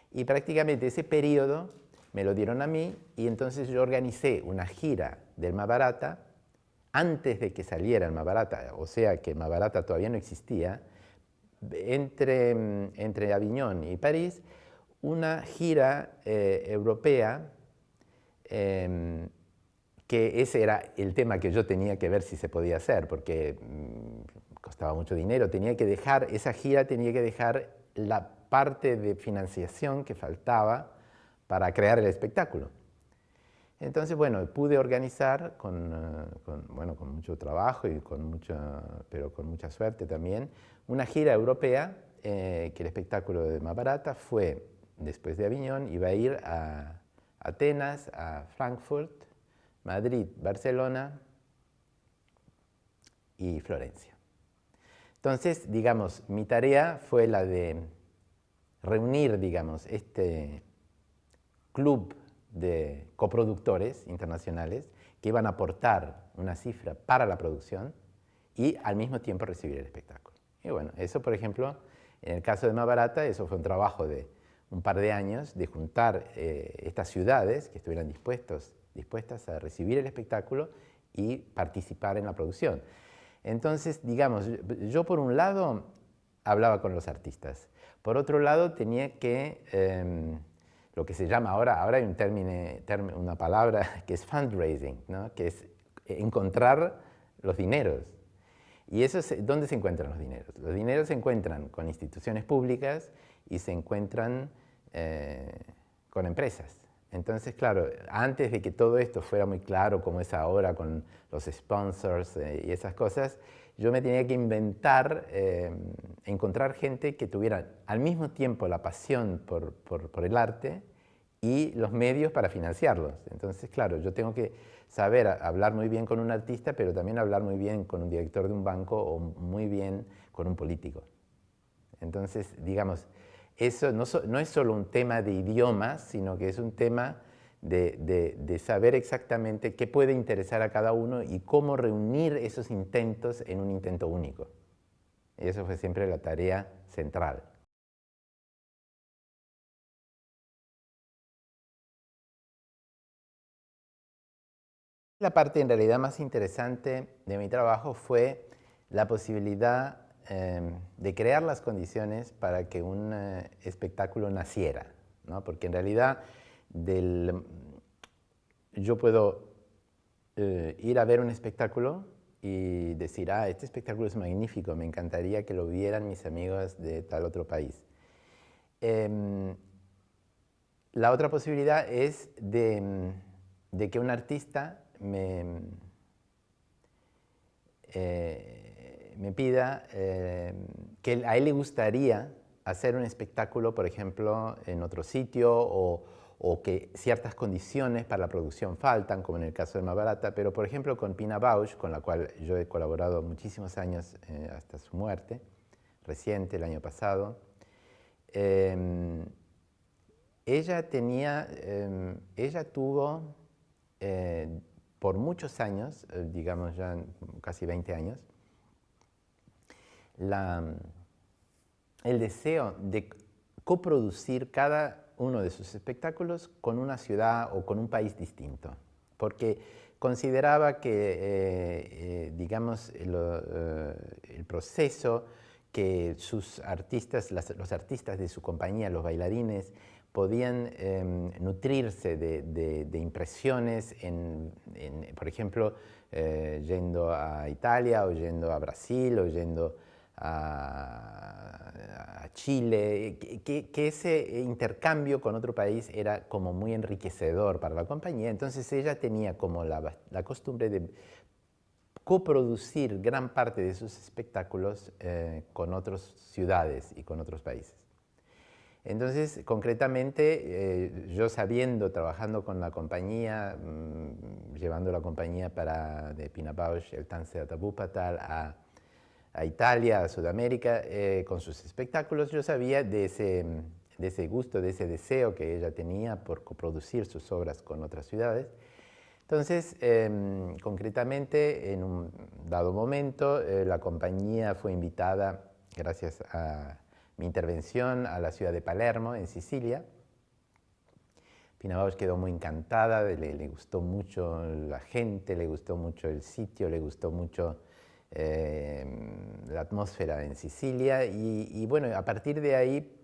Y prácticamente ese periodo me lo dieron a mí, y entonces yo organicé una gira del Mahabharata antes de que saliera el Mahabharata, o sea que el Mahabharata todavía no existía, entre Aviñón y París, una gira europea, que ese era el tema que yo tenía que ver si se podía hacer, porque costaba mucho dinero, esa gira tenía que dejar la parte de financiación que faltaba para crear el espectáculo. Entonces, bueno, pude organizar bueno, con mucho trabajo y pero con mucha suerte también, una gira europea que el espectáculo de Mahabharata fue, después de Aviñón, iba a ir a Atenas, a Frankfurt, Madrid, Barcelona y Florencia. Entonces, digamos, mi tarea fue la de reunir, digamos, este club de coproductores internacionales que iban a aportar una cifra para la producción y al mismo tiempo recibir el espectáculo. Y bueno, eso por ejemplo, en el caso de Mahabharata, eso fue un trabajo de un par de años de juntar estas ciudades que estuvieran dispuestas a recibir el espectáculo y participar en la producción. Entonces, digamos, yo por un lado hablaba con los artistas, por otro lado tenía que lo que se llama ahora hay una palabra que es fundraising, ¿no? Que es encontrar los dineros. ¿Y eso dónde se encuentran los dineros? Los dineros se encuentran con instituciones públicas y se encuentran con empresas. Entonces, claro, antes de que todo esto fuera muy claro como es ahora con los sponsors y esas cosas, yo me tenía que inventar, encontrar gente que tuviera al mismo tiempo la pasión por el arte y los medios para financiarlos. Entonces, claro, yo tengo que saber hablar muy bien con un artista, pero también hablar muy bien con un director de un banco o muy bien con un político. Entonces, digamos, eso no es solo un tema de idiomas, sino que es un tema de saber exactamente qué puede interesar a cada uno y cómo reunir esos intentos en un intento único. Y eso fue siempre la tarea central. La parte en realidad más interesante de mi trabajo fue la posibilidad de crear las condiciones para que un espectáculo naciera, ¿no? Porque en realidad yo puedo ir a ver un espectáculo y decir, este espectáculo es magnífico, me encantaría que lo vieran mis amigos de tal otro país. La otra posibilidad es de que un artista me pida que a él le gustaría hacer un espectáculo, por ejemplo, en otro sitio o que ciertas condiciones para la producción faltan, como en el caso de Mahabharata, pero por ejemplo con Pina Bausch, con la cual yo he colaborado muchísimos años hasta su muerte, reciente, el año pasado, ella tuvo por muchos años, digamos ya casi 20 años, el deseo de coproducir cada uno de sus espectáculos con una ciudad o con un país distinto, porque consideraba que, digamos, el proceso que sus artistas, los artistas de su compañía, los bailarines, podían nutrirse de impresiones, por ejemplo, yendo a Italia o yendo a Brasil o yendo a Chile, que ese intercambio con otro país era como muy enriquecedor para la compañía. Entonces ella tenía como la costumbre de coproducir gran parte de sus espectáculos con otras ciudades y con otros países. Entonces, concretamente, yo trabajando con la compañía, llevando la compañía de Pina Bausch, el Tanse de Atabúpatal, a Italia, a Sudamérica, con sus espectáculos, yo sabía de ese gusto, de ese deseo que ella tenía por coproducir sus obras con otras ciudades. Entonces, concretamente, en un dado momento, la compañía fue invitada, gracias a mi intervención, a la ciudad de Palermo, en Sicilia. Pina Bausch quedó muy encantada, le gustó mucho la gente, le gustó mucho el sitio, le gustó mucho la atmósfera en Sicilia y bueno, a partir de ahí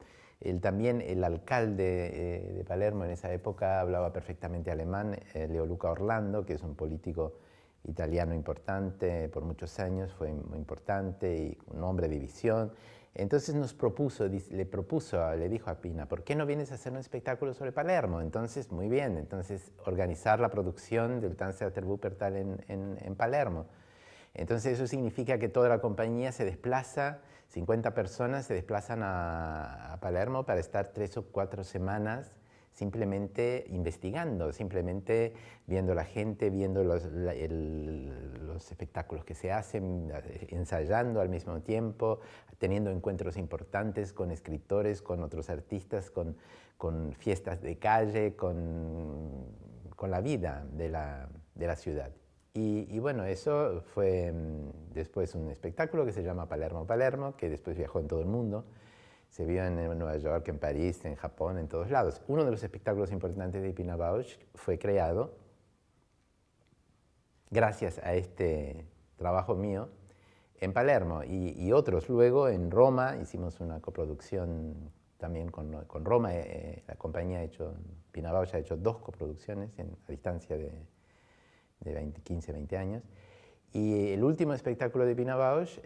también el alcalde de Palermo en esa época hablaba perfectamente alemán, Leoluca Orlando, que es un político italiano importante por muchos años, fue muy importante y un hombre de visión. Entonces le dijo a Pina, ¿por qué no vienes a hacer un espectáculo sobre Palermo? Entonces, muy bien, entonces organizar la producción del Tanztheater Wuppertal en Palermo. Entonces eso significa que toda la compañía se desplaza, 50 personas se desplazan a Palermo para estar 3 o 4 semanas simplemente investigando, simplemente viendo la gente, viendo los espectáculos que se hacen, ensayando al mismo tiempo, teniendo encuentros importantes con escritores, con otros artistas, con fiestas de calle, con la vida de la ciudad. Y bueno, eso fue después un espectáculo que se llama Palermo, Palermo, que después viajó en todo el mundo. Se vio en Nueva York, en París, en Japón, en todos lados. Uno de los espectáculos importantes de Pina Bausch fue creado gracias a este trabajo mío en Palermo y otros. Luego en Roma hicimos una coproducción también con Roma. La compañía Pina Bausch ha hecho 2 coproducciones a distancia de 15, 20 años. Y el último espectáculo de Pina Bausch,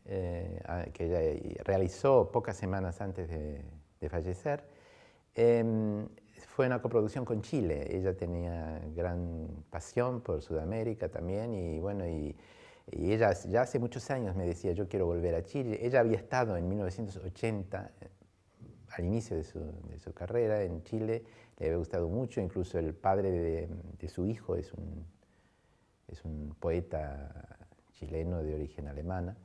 que ella realizó pocas semanas antes de fallecer, fue una coproducción con Chile. Ella tenía gran pasión por Sudamérica también y bueno, y ella ya hace muchos años me decía, yo quiero volver a Chile. Ella había estado en 1980, al inicio de su carrera en Chile, le había gustado mucho, incluso el padre de su hijo es un poeta chileno de origen alemana,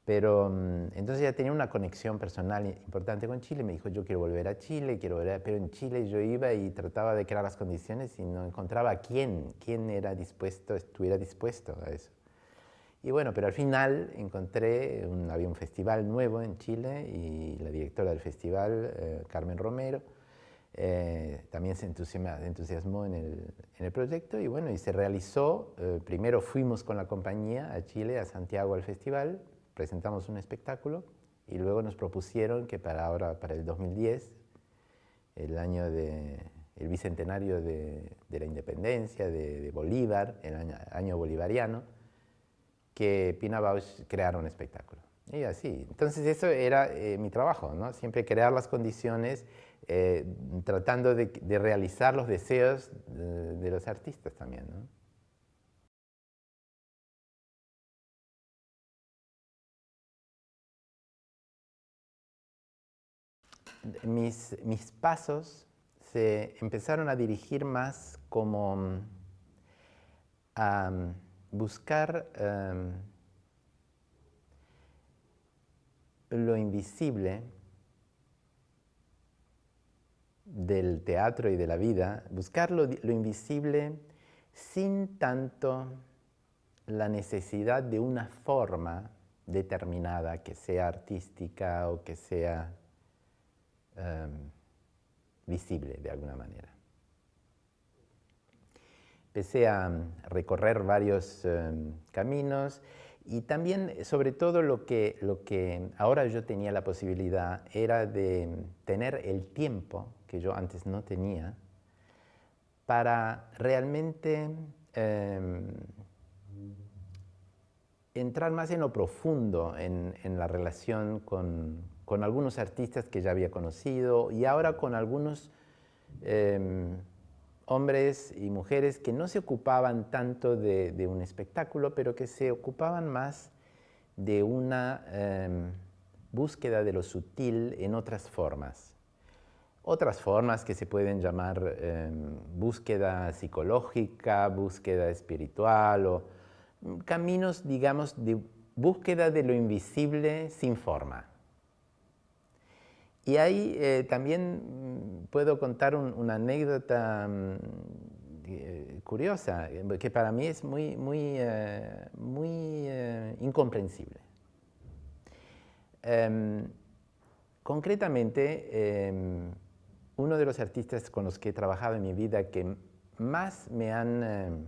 pero entonces ella tenía una conexión personal importante con Chile. Me dijo, yo quiero volver a Chile, pero en Chile yo iba y trataba de crear las condiciones y no encontraba a quién estuviera dispuesto a eso. Y bueno, pero al final había un festival nuevo en Chile y la directora del festival, Carmen Romero, también se entusiasmó en el proyecto y bueno, y se realizó. Primero fuimos con la compañía a Chile, a Santiago al festival, presentamos un espectáculo y luego nos propusieron que para el 2010, el año el bicentenario de la independencia de Bolívar, el año bolivariano, que Pina Bausch creara un espectáculo. Y así. Entonces eso era mi trabajo, ¿no? Siempre crear las condiciones, tratando de realizar los deseos de los artistas también, ¿no? Mis pasos se empezaron a dirigir más como a buscar lo invisible del teatro y de la vida, buscar lo invisible sin tanto la necesidad de una forma determinada que sea artística o que sea visible de alguna manera. Empecé a recorrer varios caminos y también, sobre todo, lo que ahora yo tenía la posibilidad era de tener el tiempo que yo antes no tenía para realmente entrar más en lo profundo en la relación con algunos artistas que ya había conocido y ahora con algunos hombres y mujeres que no se ocupaban tanto de un espectáculo, pero que se ocupaban más de una búsqueda de lo sutil en otras formas. Otras formas que se pueden llamar búsqueda psicológica, búsqueda espiritual o caminos, digamos, de búsqueda de lo invisible sin forma. Y ahí también puedo contar una anécdota curiosa, que para mí es muy incomprensible. Concretamente, uno de los artistas con los que he trabajado en mi vida que más me han,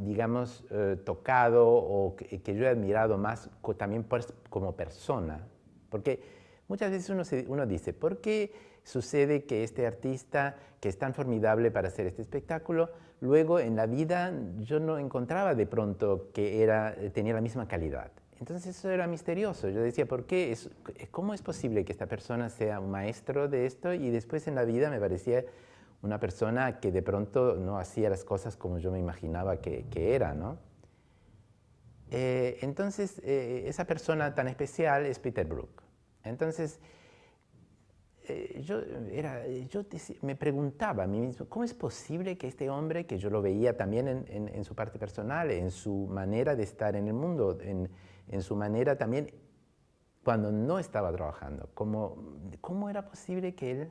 digamos, tocado o que yo he admirado más también como persona, porque muchas veces uno dice, ¿por qué sucede que este artista, que es tan formidable para hacer este espectáculo, luego en la vida yo no encontraba de pronto que tenía la misma calidad. Entonces eso era misterioso. Yo decía, ¿por qué? ¿Cómo es posible que esta persona sea un maestro de esto y después en la vida me parecía una persona que de pronto no hacía las cosas como yo me imaginaba que era, ¿no? Entonces, esa persona tan especial es Peter Brook. Entonces, yo me preguntaba a mí mismo, ¿cómo es posible que este hombre, que yo lo veía también en su parte personal, en su manera de estar en el mundo, en su manera también cuando no estaba trabajando, cómo era posible que él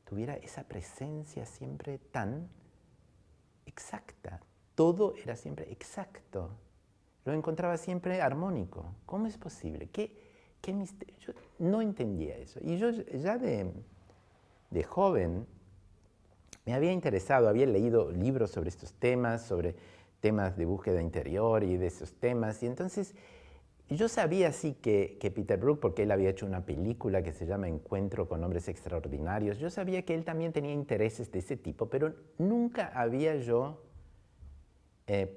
tuviera esa presencia siempre tan exacta? Todo era siempre exacto. Lo encontraba siempre armónico. ¿Cómo es posible? ¿Qué misterio? Yo no entendía eso. Y yo ya de joven me había interesado, había leído libros sobre estos temas, sobre temas de búsqueda interior y de esos temas. Y entonces yo sabía sí que Peter Brook, porque él había hecho una película que se llama Encuentro con Hombres Extraordinarios, yo sabía que él también tenía intereses de ese tipo, pero nunca había yo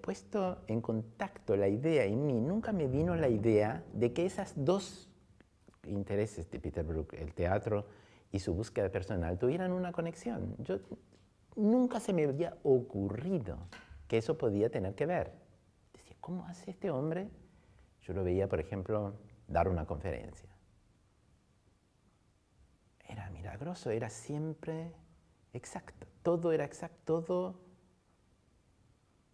puesto en contacto la idea en mí, nunca me vino la idea de que esas dos intereses de Peter Brook, el teatro y su búsqueda personal, tuvieran una conexión. Nunca se me había ocurrido que eso podía tener que ver. Decía, ¿cómo hace este hombre? Yo lo veía, por ejemplo, dar una conferencia. Era milagroso, era siempre exacto, todo era exacto, todo.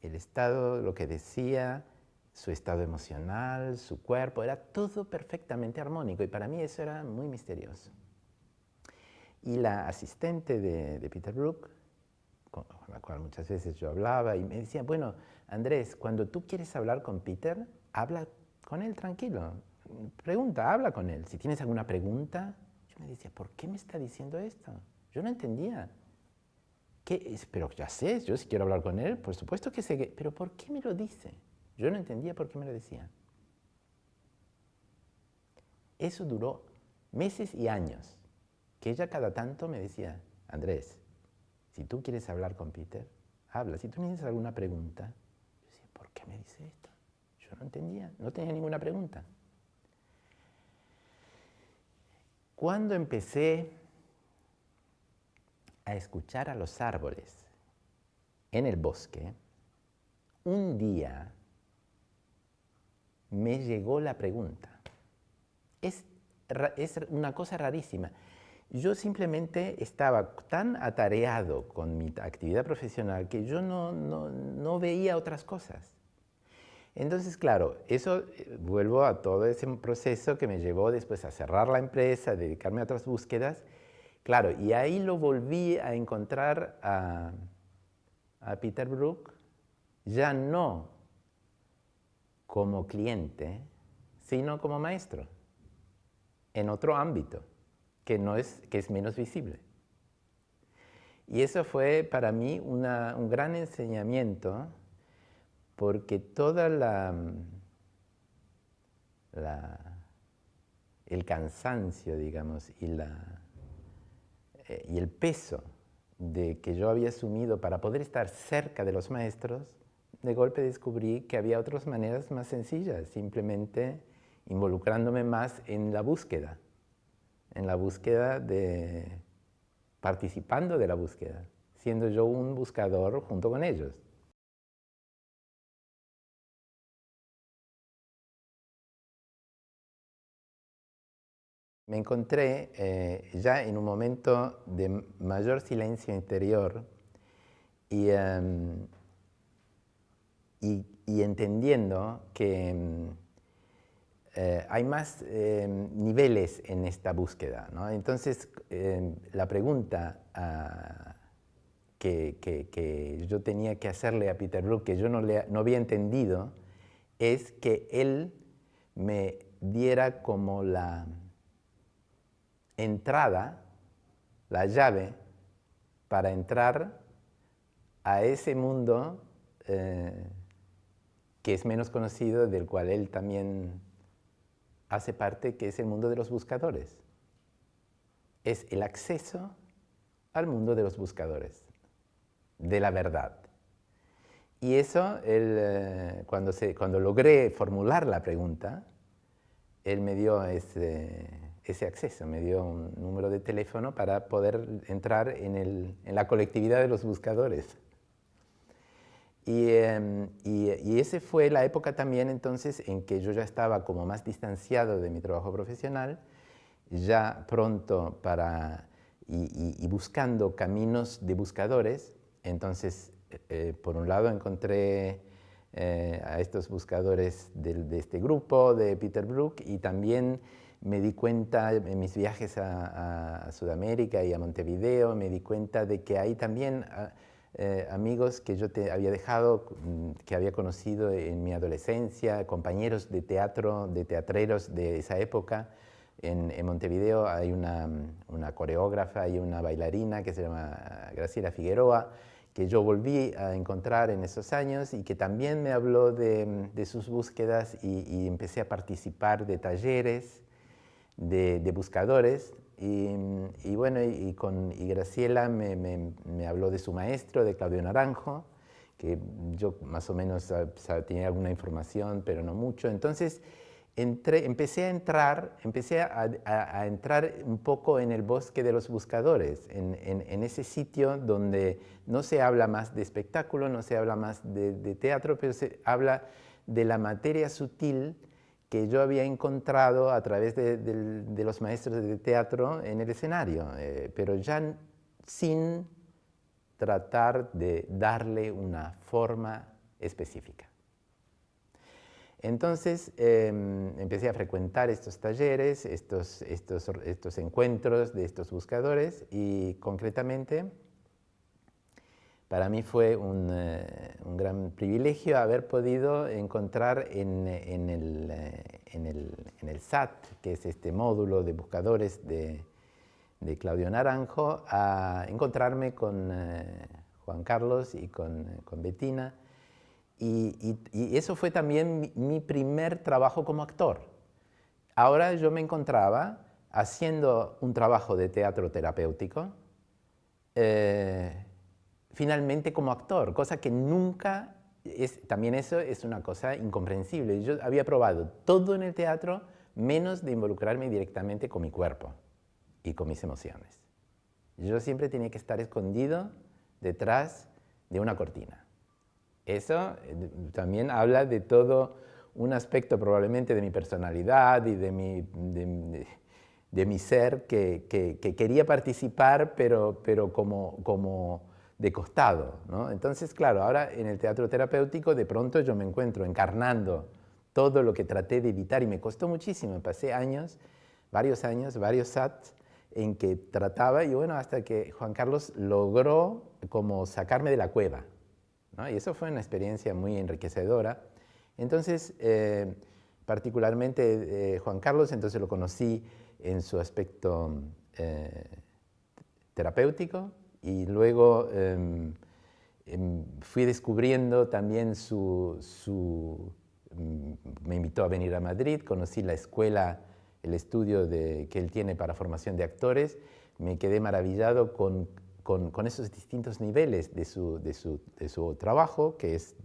El estado, lo que decía, su estado emocional, su cuerpo, era todo perfectamente armónico y para mí eso era muy misterioso. Y la asistente de Peter Brook, con la cual muchas veces yo hablaba, y me decía, bueno, Andrés, cuando tú quieres hablar con Peter, habla con él tranquilo, pregunta, habla con él. Si tienes alguna pregunta, yo me decía, ¿por qué me está diciendo esto? Yo no entendía. Pero ya sé, yo si quiero hablar con él, por supuesto que sé que... Pero ¿por qué me lo dice? Yo no entendía por qué me lo decía. Eso duró meses y años, que ella cada tanto me decía, Andrés, si tú quieres hablar con Peter, habla. Si tú tienes alguna pregunta, yo decía, ¿por qué me dice esto? Yo no entendía, no tenía ninguna pregunta. Cuando empecé a escuchar a los árboles en el bosque, un día me llegó la pregunta. Es una cosa rarísima. Yo simplemente estaba tan atareado con mi actividad profesional que yo no veía otras cosas. Entonces, claro, eso vuelvo a todo ese proceso que me llevó después a cerrar la empresa, a dedicarme a otras búsquedas. Claro, y ahí lo volví a encontrar a Peter Brook, ya no como cliente, sino como maestro, en otro ámbito, que es menos visible. Y eso fue para mí un gran enseñamiento, porque toda el cansancio, digamos, y el peso que yo había asumido para poder estar cerca de los maestros, de golpe descubrí que había otras maneras más sencillas, simplemente involucrándome más en la búsqueda participando de la búsqueda, siendo yo un buscador junto con ellos. Me encontré ya en un momento de mayor silencio interior y entendiendo que hay más niveles en esta búsqueda, ¿no? Entonces, la pregunta que yo tenía que hacerle a Peter Brook, que yo no había entendido, es que él me diera como la entrada, la llave, para entrar a ese mundo que es menos conocido, del cual él también hace parte, que es el mundo de los buscadores. es el acceso al mundo de los buscadores, de la verdad. Y eso, cuando logré formular la pregunta, él me dio ese acceso, me dio un número de teléfono para poder entrar en la colectividad de los buscadores. Y esa fue la época también entonces en que yo ya estaba como más distanciado de mi trabajo profesional, ya pronto y buscando caminos de buscadores. Entonces, por un lado encontré a estos buscadores de este grupo, de Peter Brook, y también me di cuenta en mis viajes a Sudamérica y a Montevideo, me di cuenta de que hay también amigos que yo había dejado, que había conocido en mi adolescencia, compañeros de teatro, de teatreros de esa época. En Montevideo hay una coreógrafa y una bailarina que se llama Graciela Figueroa, que yo volví a encontrar en esos años y que también me habló de sus búsquedas y empecé a participar de talleres de buscadores. Y bueno, y Graciela me habló de su maestro, de Claudio Naranjo, que yo más o menos tenía alguna información, pero no mucho. Entonces empecé a entrar un poco en el bosque de los buscadores, en ese sitio donde no se habla más de espectáculo, no se habla más de teatro, pero se habla de la materia sutil que yo había encontrado a través de los maestros de teatro en el escenario, pero ya sin tratar de darle una forma específica. Entonces empecé a frecuentar estos talleres, estos encuentros de estos buscadores, y concretamente para mí fue un gran privilegio haber podido encontrar en el SAT, que es este módulo de buscadores de Claudio Naranjo, a encontrarme con Juan Carlos y con Bettina. Y eso fue también mi primer trabajo como actor. Ahora yo me encontraba haciendo un trabajo de teatro terapéutico, finalmente como actor, cosa que nunca, también eso es una cosa incomprensible. Yo había probado todo en el teatro menos de involucrarme directamente con mi cuerpo y con mis emociones. Yo siempre tenía que estar escondido detrás de una cortina. Eso también habla de todo un aspecto probablemente de mi personalidad y de mi ser que quería participar, pero como de costado, ¿no? Entonces, claro, ahora en el teatro terapéutico de pronto yo me encuentro encarnando todo lo que traté de evitar y me costó muchísimo. Pasé varios SATs en que trataba, y bueno, hasta que Juan Carlos logró como sacarme de la cueva, ¿no? Y eso fue una experiencia muy enriquecedora. Entonces, particularmente Juan Carlos, entonces lo conocí en su aspecto terapéutico, y luego fui descubriendo también me invitó a venir a Madrid, conocí la escuela, el estudio que él tiene para formación de actores, me quedé maravillado con esos distintos niveles de su trabajo, que es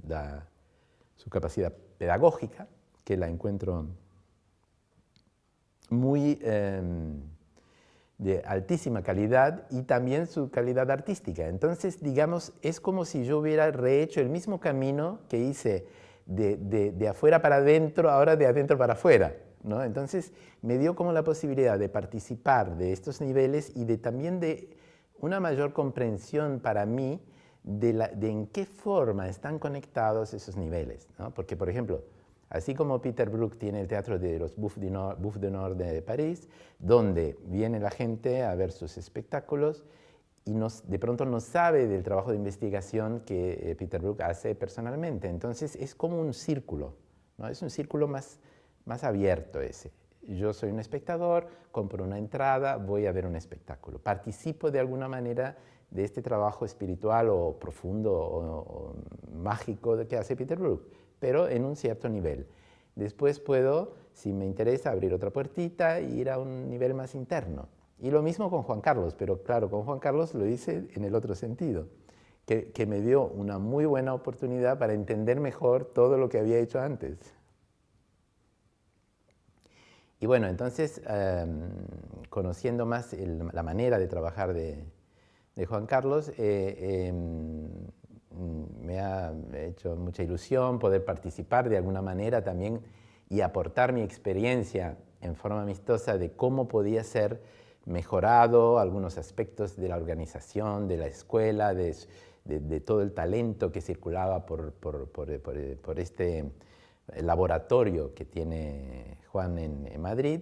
su capacidad pedagógica, que la encuentro muy de altísima calidad, y también su calidad artística. Entonces, digamos, es como si yo hubiera rehecho el mismo camino que hice de afuera para adentro, ahora de adentro para afuera, ¿no? Entonces, me dio como la posibilidad de participar de estos niveles y también de una mayor comprensión para mí de en qué forma están conectados esos niveles, ¿no? Porque, por ejemplo, así como Peter Brook tiene el teatro de los Bouffes du Nord de París, donde viene la gente a ver sus espectáculos y de pronto no sabe del trabajo de investigación que Peter Brook hace personalmente. Entonces es como un círculo, ¿no? Es un círculo más abierto ese. Yo soy un espectador, compro una entrada, voy a ver un espectáculo. Participo de alguna manera de este trabajo espiritual o profundo o mágico que hace Peter Brook, pero en un cierto nivel. Después puedo, si me interesa, abrir otra puertita e ir a un nivel más interno. Y lo mismo con Juan Carlos, pero claro, con Juan Carlos lo hice en el otro sentido, que me dio una muy buena oportunidad para entender mejor todo lo que había hecho antes. Y bueno, entonces, conociendo más la manera de trabajar de Juan Carlos, me ha hecho mucha ilusión poder participar de alguna manera también y aportar mi experiencia en forma amistosa de cómo podía ser mejorado algunos aspectos de la organización, de la escuela, de todo el talento que circulaba por este laboratorio que tiene Juan en Madrid.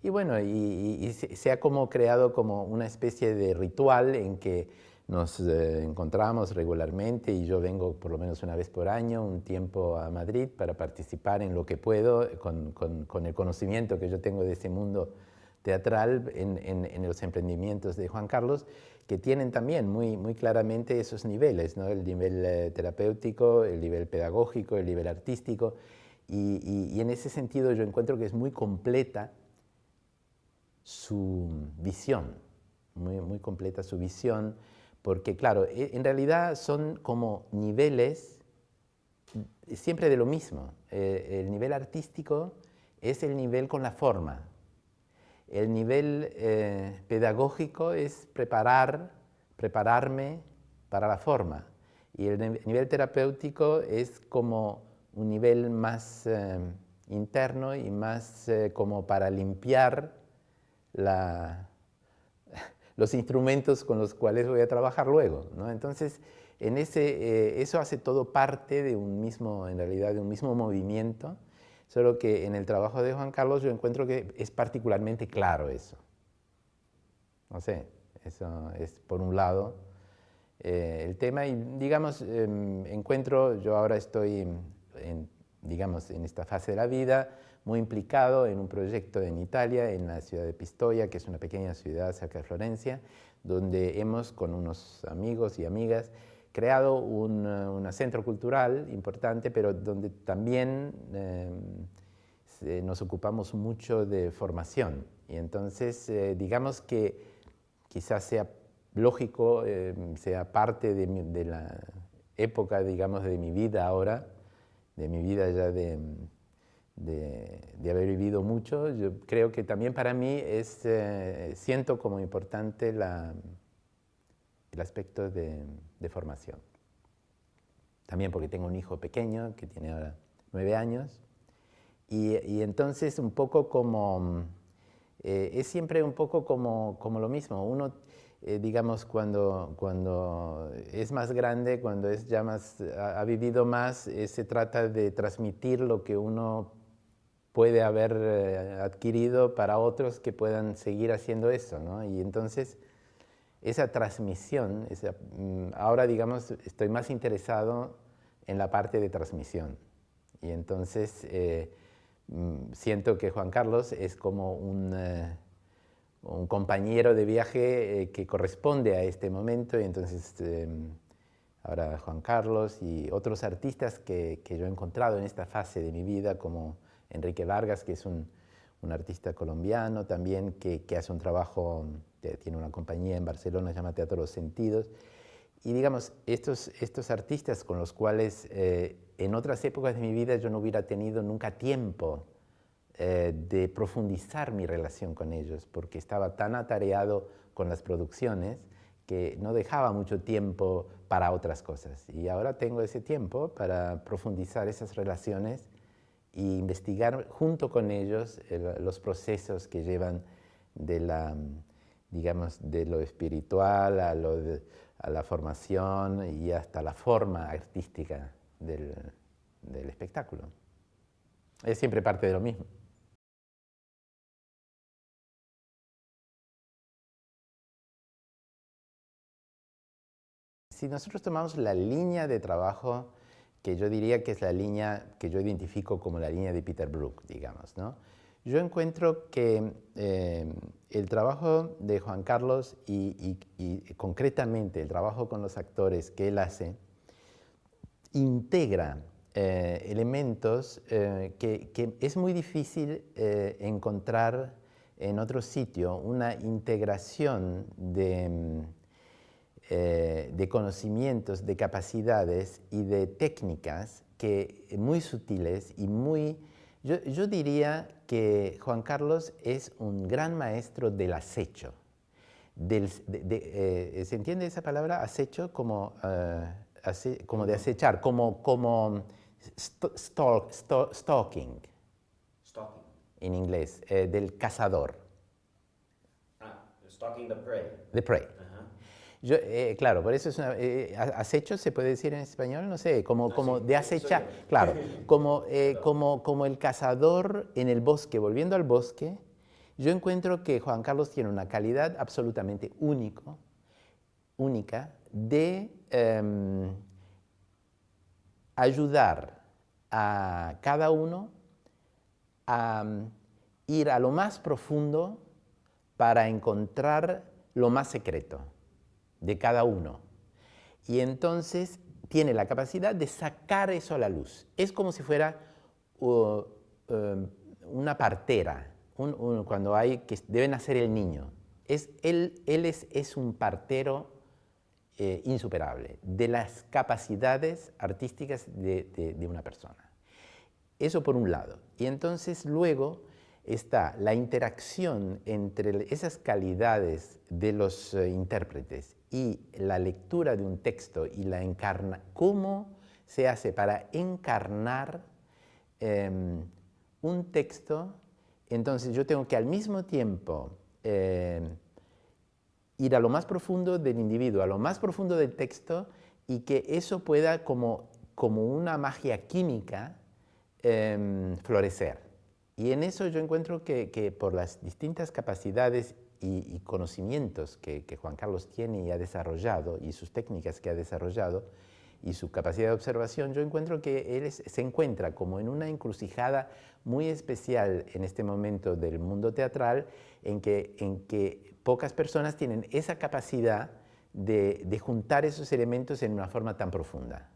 Y bueno, y se ha como creado como una especie de ritual en que nos encontramos regularmente y yo vengo por lo menos una vez por año, un tiempo a Madrid para participar en lo que puedo con el conocimiento que yo tengo de ese mundo teatral en los emprendimientos de Juan Carlos, que tienen también muy claramente esos niveles, ¿no? El nivel terapéutico, el nivel pedagógico, el nivel artístico, y en ese sentido yo encuentro que es muy completa su visión, muy completa su visión, porque claro, en realidad son como niveles siempre de lo mismo. El nivel artístico es el nivel con la forma. El nivel pedagógico es prepararme para la forma. Y el nivel terapéutico es como un nivel más interno y más como para limpiar los instrumentos con los cuales voy a trabajar luego, ¿no? Entonces, eso hace todo parte de un mismo, en realidad, de un mismo movimiento, solo que en el trabajo de Juan Carlos yo encuentro que es particularmente claro eso. No sé, eso es por un lado el tema y, digamos, yo ahora estoy, digamos, en esta fase de la vida, muy implicado en un proyecto en Italia, en la ciudad de Pistoia, que es una pequeña ciudad cerca de Florencia, donde hemos, con unos amigos y amigas, creado un centro cultural importante, pero donde también nos ocupamos mucho de formación. Y entonces, digamos que quizás sea lógico, sea parte de la época, digamos, de mi vida ahora, de mi vida ya de haber vivido mucho. Yo creo que también para mí siento como importante el aspecto de formación. También porque tengo un hijo pequeño que tiene ahora 9 años y entonces un poco como, es siempre un poco como lo mismo. Uno, digamos, cuando es más grande, cuando es ya más, ha vivido más, se trata de transmitir lo que uno puede haber adquirido para otros que puedan seguir haciendo eso, ¿no? Y entonces esa transmisión, ahora digamos estoy más interesado en la parte de transmisión y entonces siento que Juan Carlos es como un compañero de viaje que corresponde a este momento y entonces ahora Juan Carlos y otros artistas que yo he encontrado en esta fase de mi vida como Enrique Vargas, que es un artista colombiano también que hace un trabajo, tiene una compañía en Barcelona, se llama Teatro Los Sentidos. Y digamos, estos artistas con los cuales en otras épocas de mi vida yo no hubiera tenido nunca tiempo de profundizar mi relación con ellos, porque estaba tan atareado con las producciones que no dejaba mucho tiempo para otras cosas. Y ahora tengo ese tiempo para profundizar esas relaciones e investigar junto con ellos los procesos que llevan digamos, de lo espiritual a la formación y hasta la forma artística del espectáculo. Es siempre parte de lo mismo. Si nosotros tomamos la línea de trabajo que yo diría que es la línea que yo identifico como la línea de Peter Brook, digamos, ¿no? Yo encuentro que el trabajo de Juan Carlos y concretamente el trabajo con los actores que él hace integra elementos que es muy difícil encontrar en otro sitio una integración de conocimientos, de capacidades y de técnicas muy sutiles y muy... Yo diría que Juan Carlos es un gran maestro del acecho. ¿Se entiende esa palabra? Acecho como, como de acechar, como stalking en inglés, del cazador. Stalking the prey. The prey. Claro, por eso es acecho, se puede decir en español, no sé, como sí, de acechar, claro, como el cazador en el bosque, volviendo al bosque, yo encuentro que Juan Carlos tiene una calidad absolutamente única de ayudar a cada uno a ir a lo más profundo para encontrar lo más secreto de cada uno. Y entonces tiene la capacidad de sacar eso a la luz. Es como si fuera una partera, cuando hay que debe nacer el niño. Él es un partero insuperable de las capacidades artísticas de una persona. Eso por un lado. Y entonces luego está la interacción entre esas calidades de los intérpretes y la lectura de un texto y la cómo se hace para encarnar un texto. Entonces yo tengo que al mismo tiempo ir a lo más profundo del individuo, a lo más profundo del texto, y que eso pueda como una magia química florecer. Y en eso yo encuentro que por las distintas capacidades y conocimientos que Juan Carlos tiene y ha desarrollado, y sus técnicas que ha desarrollado, y su capacidad de observación, yo encuentro que él se encuentra como en una encrucijada muy especial en este momento del mundo teatral, en que pocas personas tienen esa capacidad de juntar esos elementos en una forma tan profunda.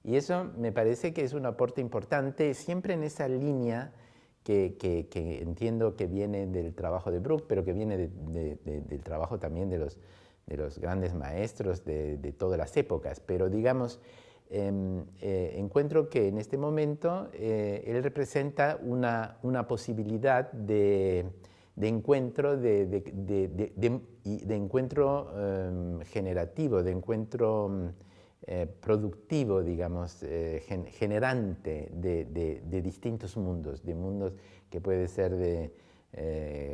Y eso me parece que es un aporte importante, siempre en esa línea que entiendo que viene del trabajo de Bruch, pero que viene del trabajo también de los grandes maestros de todas las épocas. Pero digamos, encuentro que en este momento él representa una posibilidad de encuentro, de encuentro generativo, de encuentro productivo, digamos, generante de distintos mundos, de mundos que puede ser de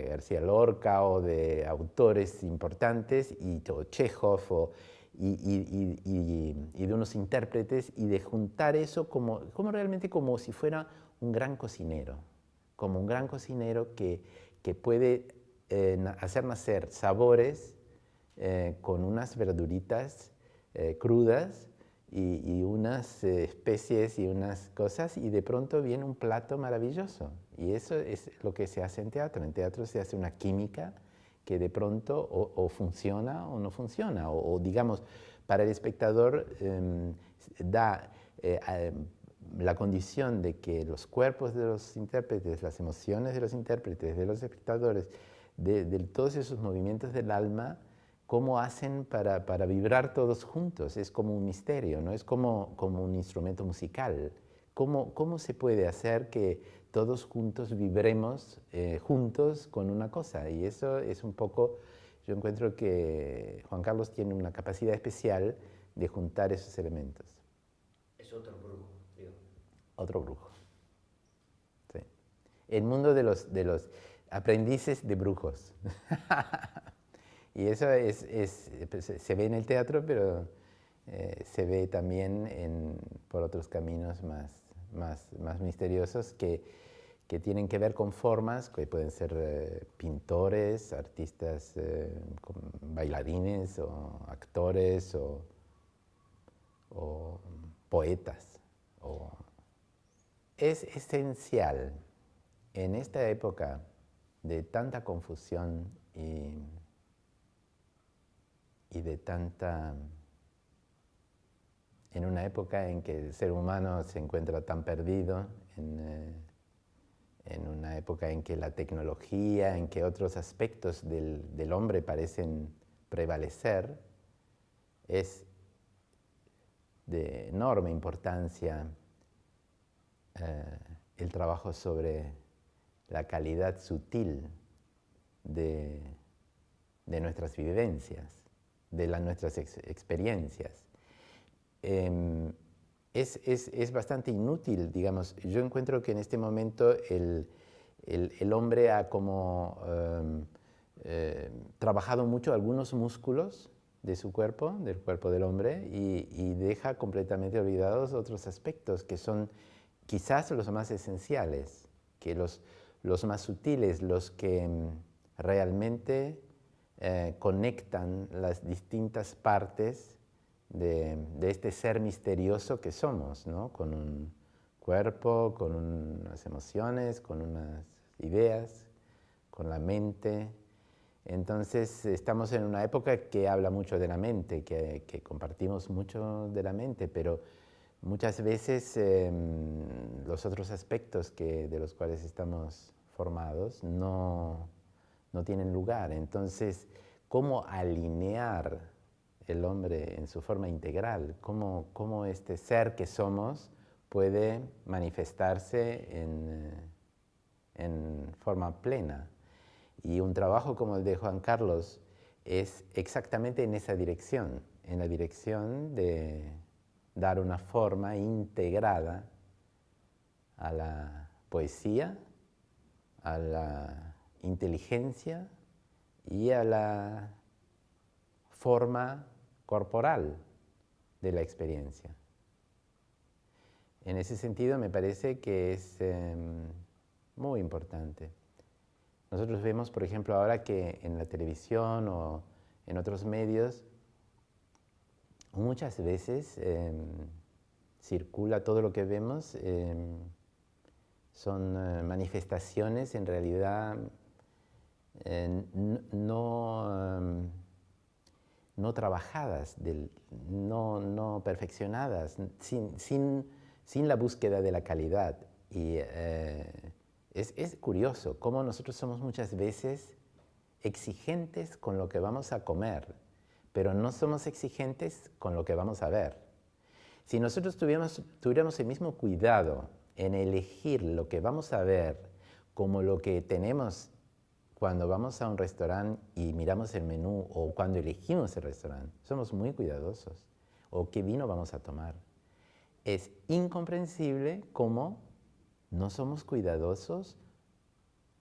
García Lorca o de autores importantes, o Chekhov, y de unos intérpretes, y de juntar eso como realmente como si fuera un gran cocinero, como un gran cocinero que puede hacer nacer sabores con unas verduritas crudas y unas especies y unas cosas, y de pronto viene un plato maravilloso. Y eso es lo que se hace en teatro. En teatro se hace una química que de pronto o funciona o no funciona, o digamos, para el espectador da la condición de que los cuerpos de los intérpretes, las emociones de los intérpretes, de los espectadores, de todos esos movimientos del alma, cómo hacen para vibrar todos juntos. Es como un misterio, ¿no? Es como un instrumento musical. ¿Cómo se puede hacer que todos juntos vibremos juntos con una cosa? Y eso es un poco, yo encuentro que Juan Carlos tiene una capacidad especial de juntar esos elementos. Es otro brujo, digo. Otro brujo. Sí. El mundo de los aprendices de brujos. Y eso se ve en el teatro, pero se ve también por otros caminos más misteriosos que tienen que ver con formas, que pueden ser pintores, artistas, bailarines, o actores, o poetas. Es esencial en esta época de tanta confusión y de en una época en que el ser humano se encuentra tan perdido en una época en que la tecnología, en que otros aspectos del hombre parecen prevalecer, es de enorme importancia el trabajo sobre la calidad sutil de nuestras vivencias, de nuestras experiencias. Es bastante inútil, digamos. Yo encuentro que en este momento el hombre ha como trabajado mucho algunos músculos de su cuerpo, del cuerpo del hombre, y deja completamente olvidados otros aspectos que son quizás los más esenciales, que los más sutiles, los que realmente conectan las distintas partes de este ser misterioso que somos, ¿no? Con un cuerpo, con unas emociones, con unas ideas, con la mente. Entonces estamos en una época que habla mucho de la mente, que compartimos mucho de la mente, pero muchas veces los otros aspectos de los cuales estamos formados no tienen lugar. Entonces, ¿cómo alinear el hombre en su forma integral? ¿Cómo este ser que somos puede manifestarse en forma plena? Y un trabajo como el de Juan Carlos es exactamente en esa dirección, en la dirección de dar una forma integrada a la poesía, a la inteligencia y a la forma corporal de la experiencia. En ese sentido me parece que es muy importante. Nosotros vemos, por ejemplo, ahora que en la televisión o en otros medios muchas veces circula todo lo que vemos, son manifestaciones en realidad no trabajadas, no perfeccionadas, sin la búsqueda de la calidad. Y es curioso cómo nosotros somos muchas veces exigentes con lo que vamos a comer, pero no somos exigentes con lo que vamos a ver. Si nosotros tuviéramos el mismo cuidado en elegir lo que vamos a ver como lo que tenemos cuando vamos a un restaurante y miramos el menú, o cuando elegimos el restaurante, somos muy cuidadosos. O qué vino vamos a tomar. Es incomprensible cómo no somos cuidadosos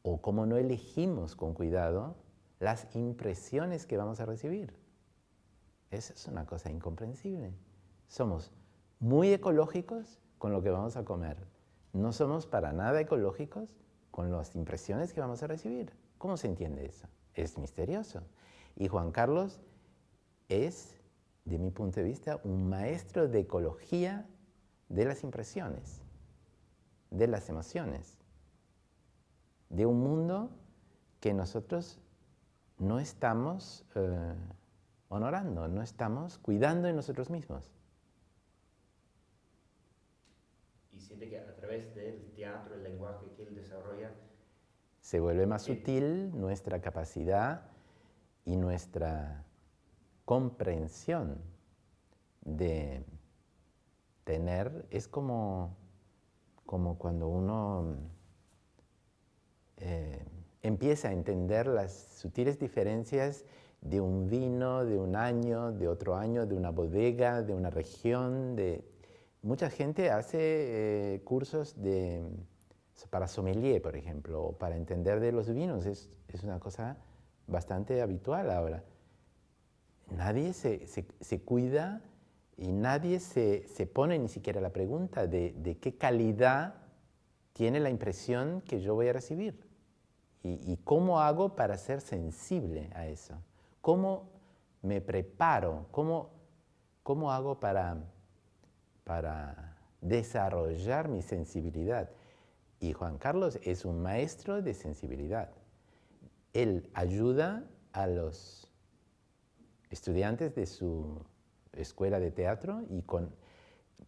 o cómo no elegimos con cuidado las impresiones que vamos a recibir. Eso es una cosa incomprensible. Somos muy ecológicos con lo que vamos a comer. No somos para nada ecológicos con las impresiones que vamos a recibir. ¿Cómo se entiende eso? Es misterioso. Y Juan Carlos es, de mi punto de vista, un maestro de ecología de las impresiones, de las emociones, de un mundo que nosotros no estamos honorando, no estamos cuidando de nosotros mismos. Y siente que a través del teatro, el lenguaje que él desarrolla, se vuelve más sutil nuestra capacidad y nuestra comprensión de tener, es como cuando uno empieza a entender las sutiles diferencias de un vino, de un año, de otro año, de una bodega, de una región. Mucha gente hace cursos para sommelier, por ejemplo, o para entender de los vinos. Es una cosa bastante habitual ahora. Nadie se cuida y nadie se pone ni siquiera la pregunta de qué calidad tiene la impresión que yo voy a recibir. Y cómo hago para ser sensible a eso. Cómo me preparo, cómo hago para desarrollar mi sensibilidad. Y Juan Carlos es un maestro de sensibilidad. Él ayuda a los estudiantes de su escuela de teatro y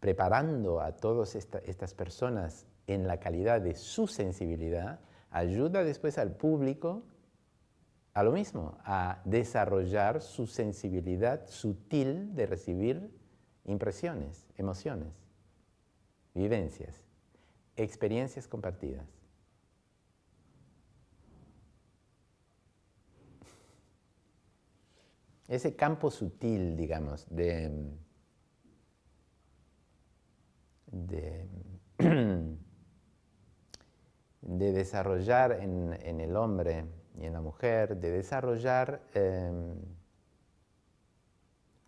preparando a todas estas personas en la calidad de su sensibilidad, ayuda después al público a lo mismo, a desarrollar su sensibilidad sutil de recibir impresiones, emociones, vivencias, experiencias compartidas. Ese campo sutil, digamos, de desarrollar en el hombre y en la mujer, de desarrollar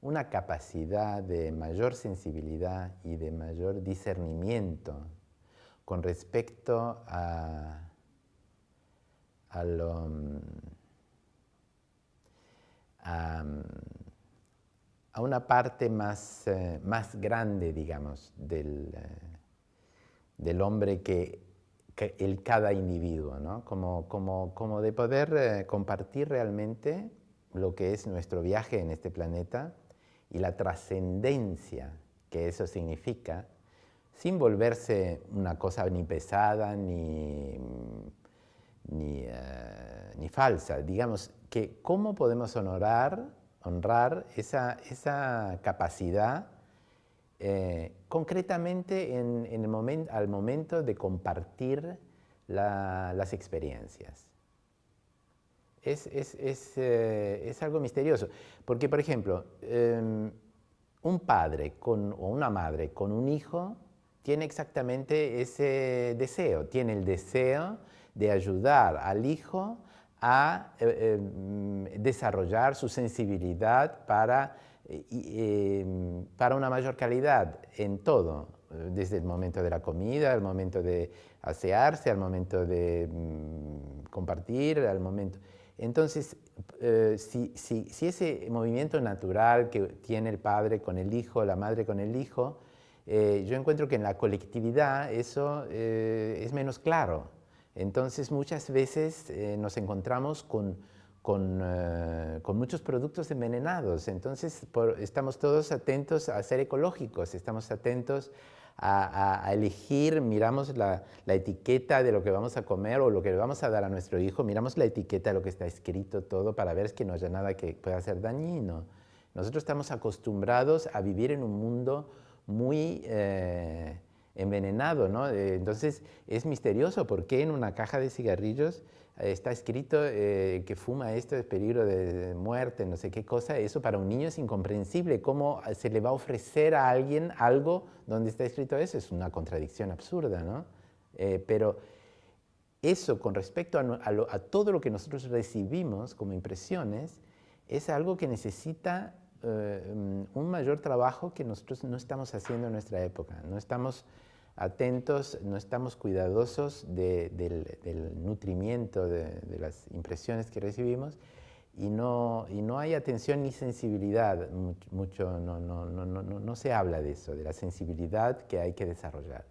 una capacidad de mayor sensibilidad y de mayor discernimiento con respecto a una parte más grande, digamos, del hombre que cada individuo, ¿no? Como de poder compartir realmente lo que es nuestro viaje en este planeta y la trascendencia que eso significa, sin volverse una cosa ni pesada ni falsa. Digamos, que cómo podemos honrar esa capacidad concretamente al momento de compartir las experiencias. Es algo misterioso, porque por ejemplo, un padre o una madre con un hijo tiene exactamente ese deseo, tiene el deseo de ayudar al hijo a desarrollar su sensibilidad para una mayor calidad en todo, desde el momento de la comida, al momento de asearse, al momento de compartir, al momento... Entonces, si ese movimiento natural que tiene el padre con el hijo, la madre con el hijo, yo encuentro que en la colectividad eso es menos claro. Entonces, muchas veces nos encontramos con muchos productos envenenados. Entonces, estamos todos atentos a ser ecológicos, estamos atentos a elegir, miramos la etiqueta de lo que vamos a comer o lo que le vamos a dar a nuestro hijo, miramos la etiqueta de lo que está escrito todo para ver que no haya nada que pueda ser dañino. Nosotros estamos acostumbrados a vivir en un mundo muy envenenado, ¿no? Entonces es misterioso por qué en una caja de cigarrillos está escrito que fuma esto es peligro de muerte, no sé qué cosa. Eso para un niño es incomprensible. ¿Cómo se le va a ofrecer a alguien algo donde está escrito eso? Es una contradicción absurda, ¿no? Pero eso con respecto a todo lo que nosotros recibimos como impresiones es algo que necesita un mayor trabajo que nosotros no estamos haciendo en nuestra época. No estamos atentos, no estamos cuidadosos del nutrimiento de las impresiones que recibimos y no hay atención ni sensibilidad, no se habla de eso, de la sensibilidad que hay que desarrollar.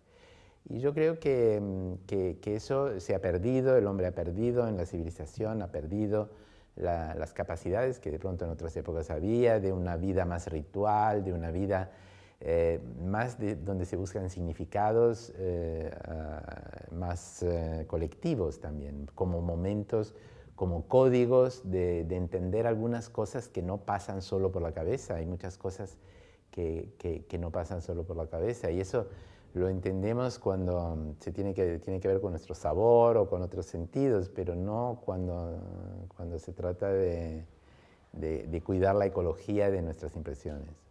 Y yo creo que eso se ha perdido, el hombre ha perdido en la civilización, ha perdido las capacidades que de pronto en otras épocas había, de una vida más ritual, de una vida más donde se buscan significados más colectivos también, como momentos, como códigos de entender algunas cosas que no pasan solo por la cabeza. Hay muchas cosas que no pasan solo por la cabeza y eso lo entendemos cuando tiene que ver con nuestro sabor o con otros sentidos, pero no cuando se trata de cuidar la ecología de nuestras impresiones.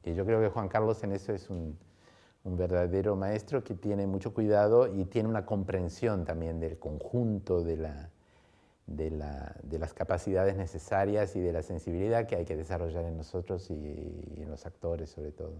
Y yo creo que Juan Carlos en eso es un verdadero maestro que tiene mucho cuidado y tiene una comprensión también del conjunto de las capacidades necesarias y de la sensibilidad que hay que desarrollar en nosotros y en los actores sobre todo.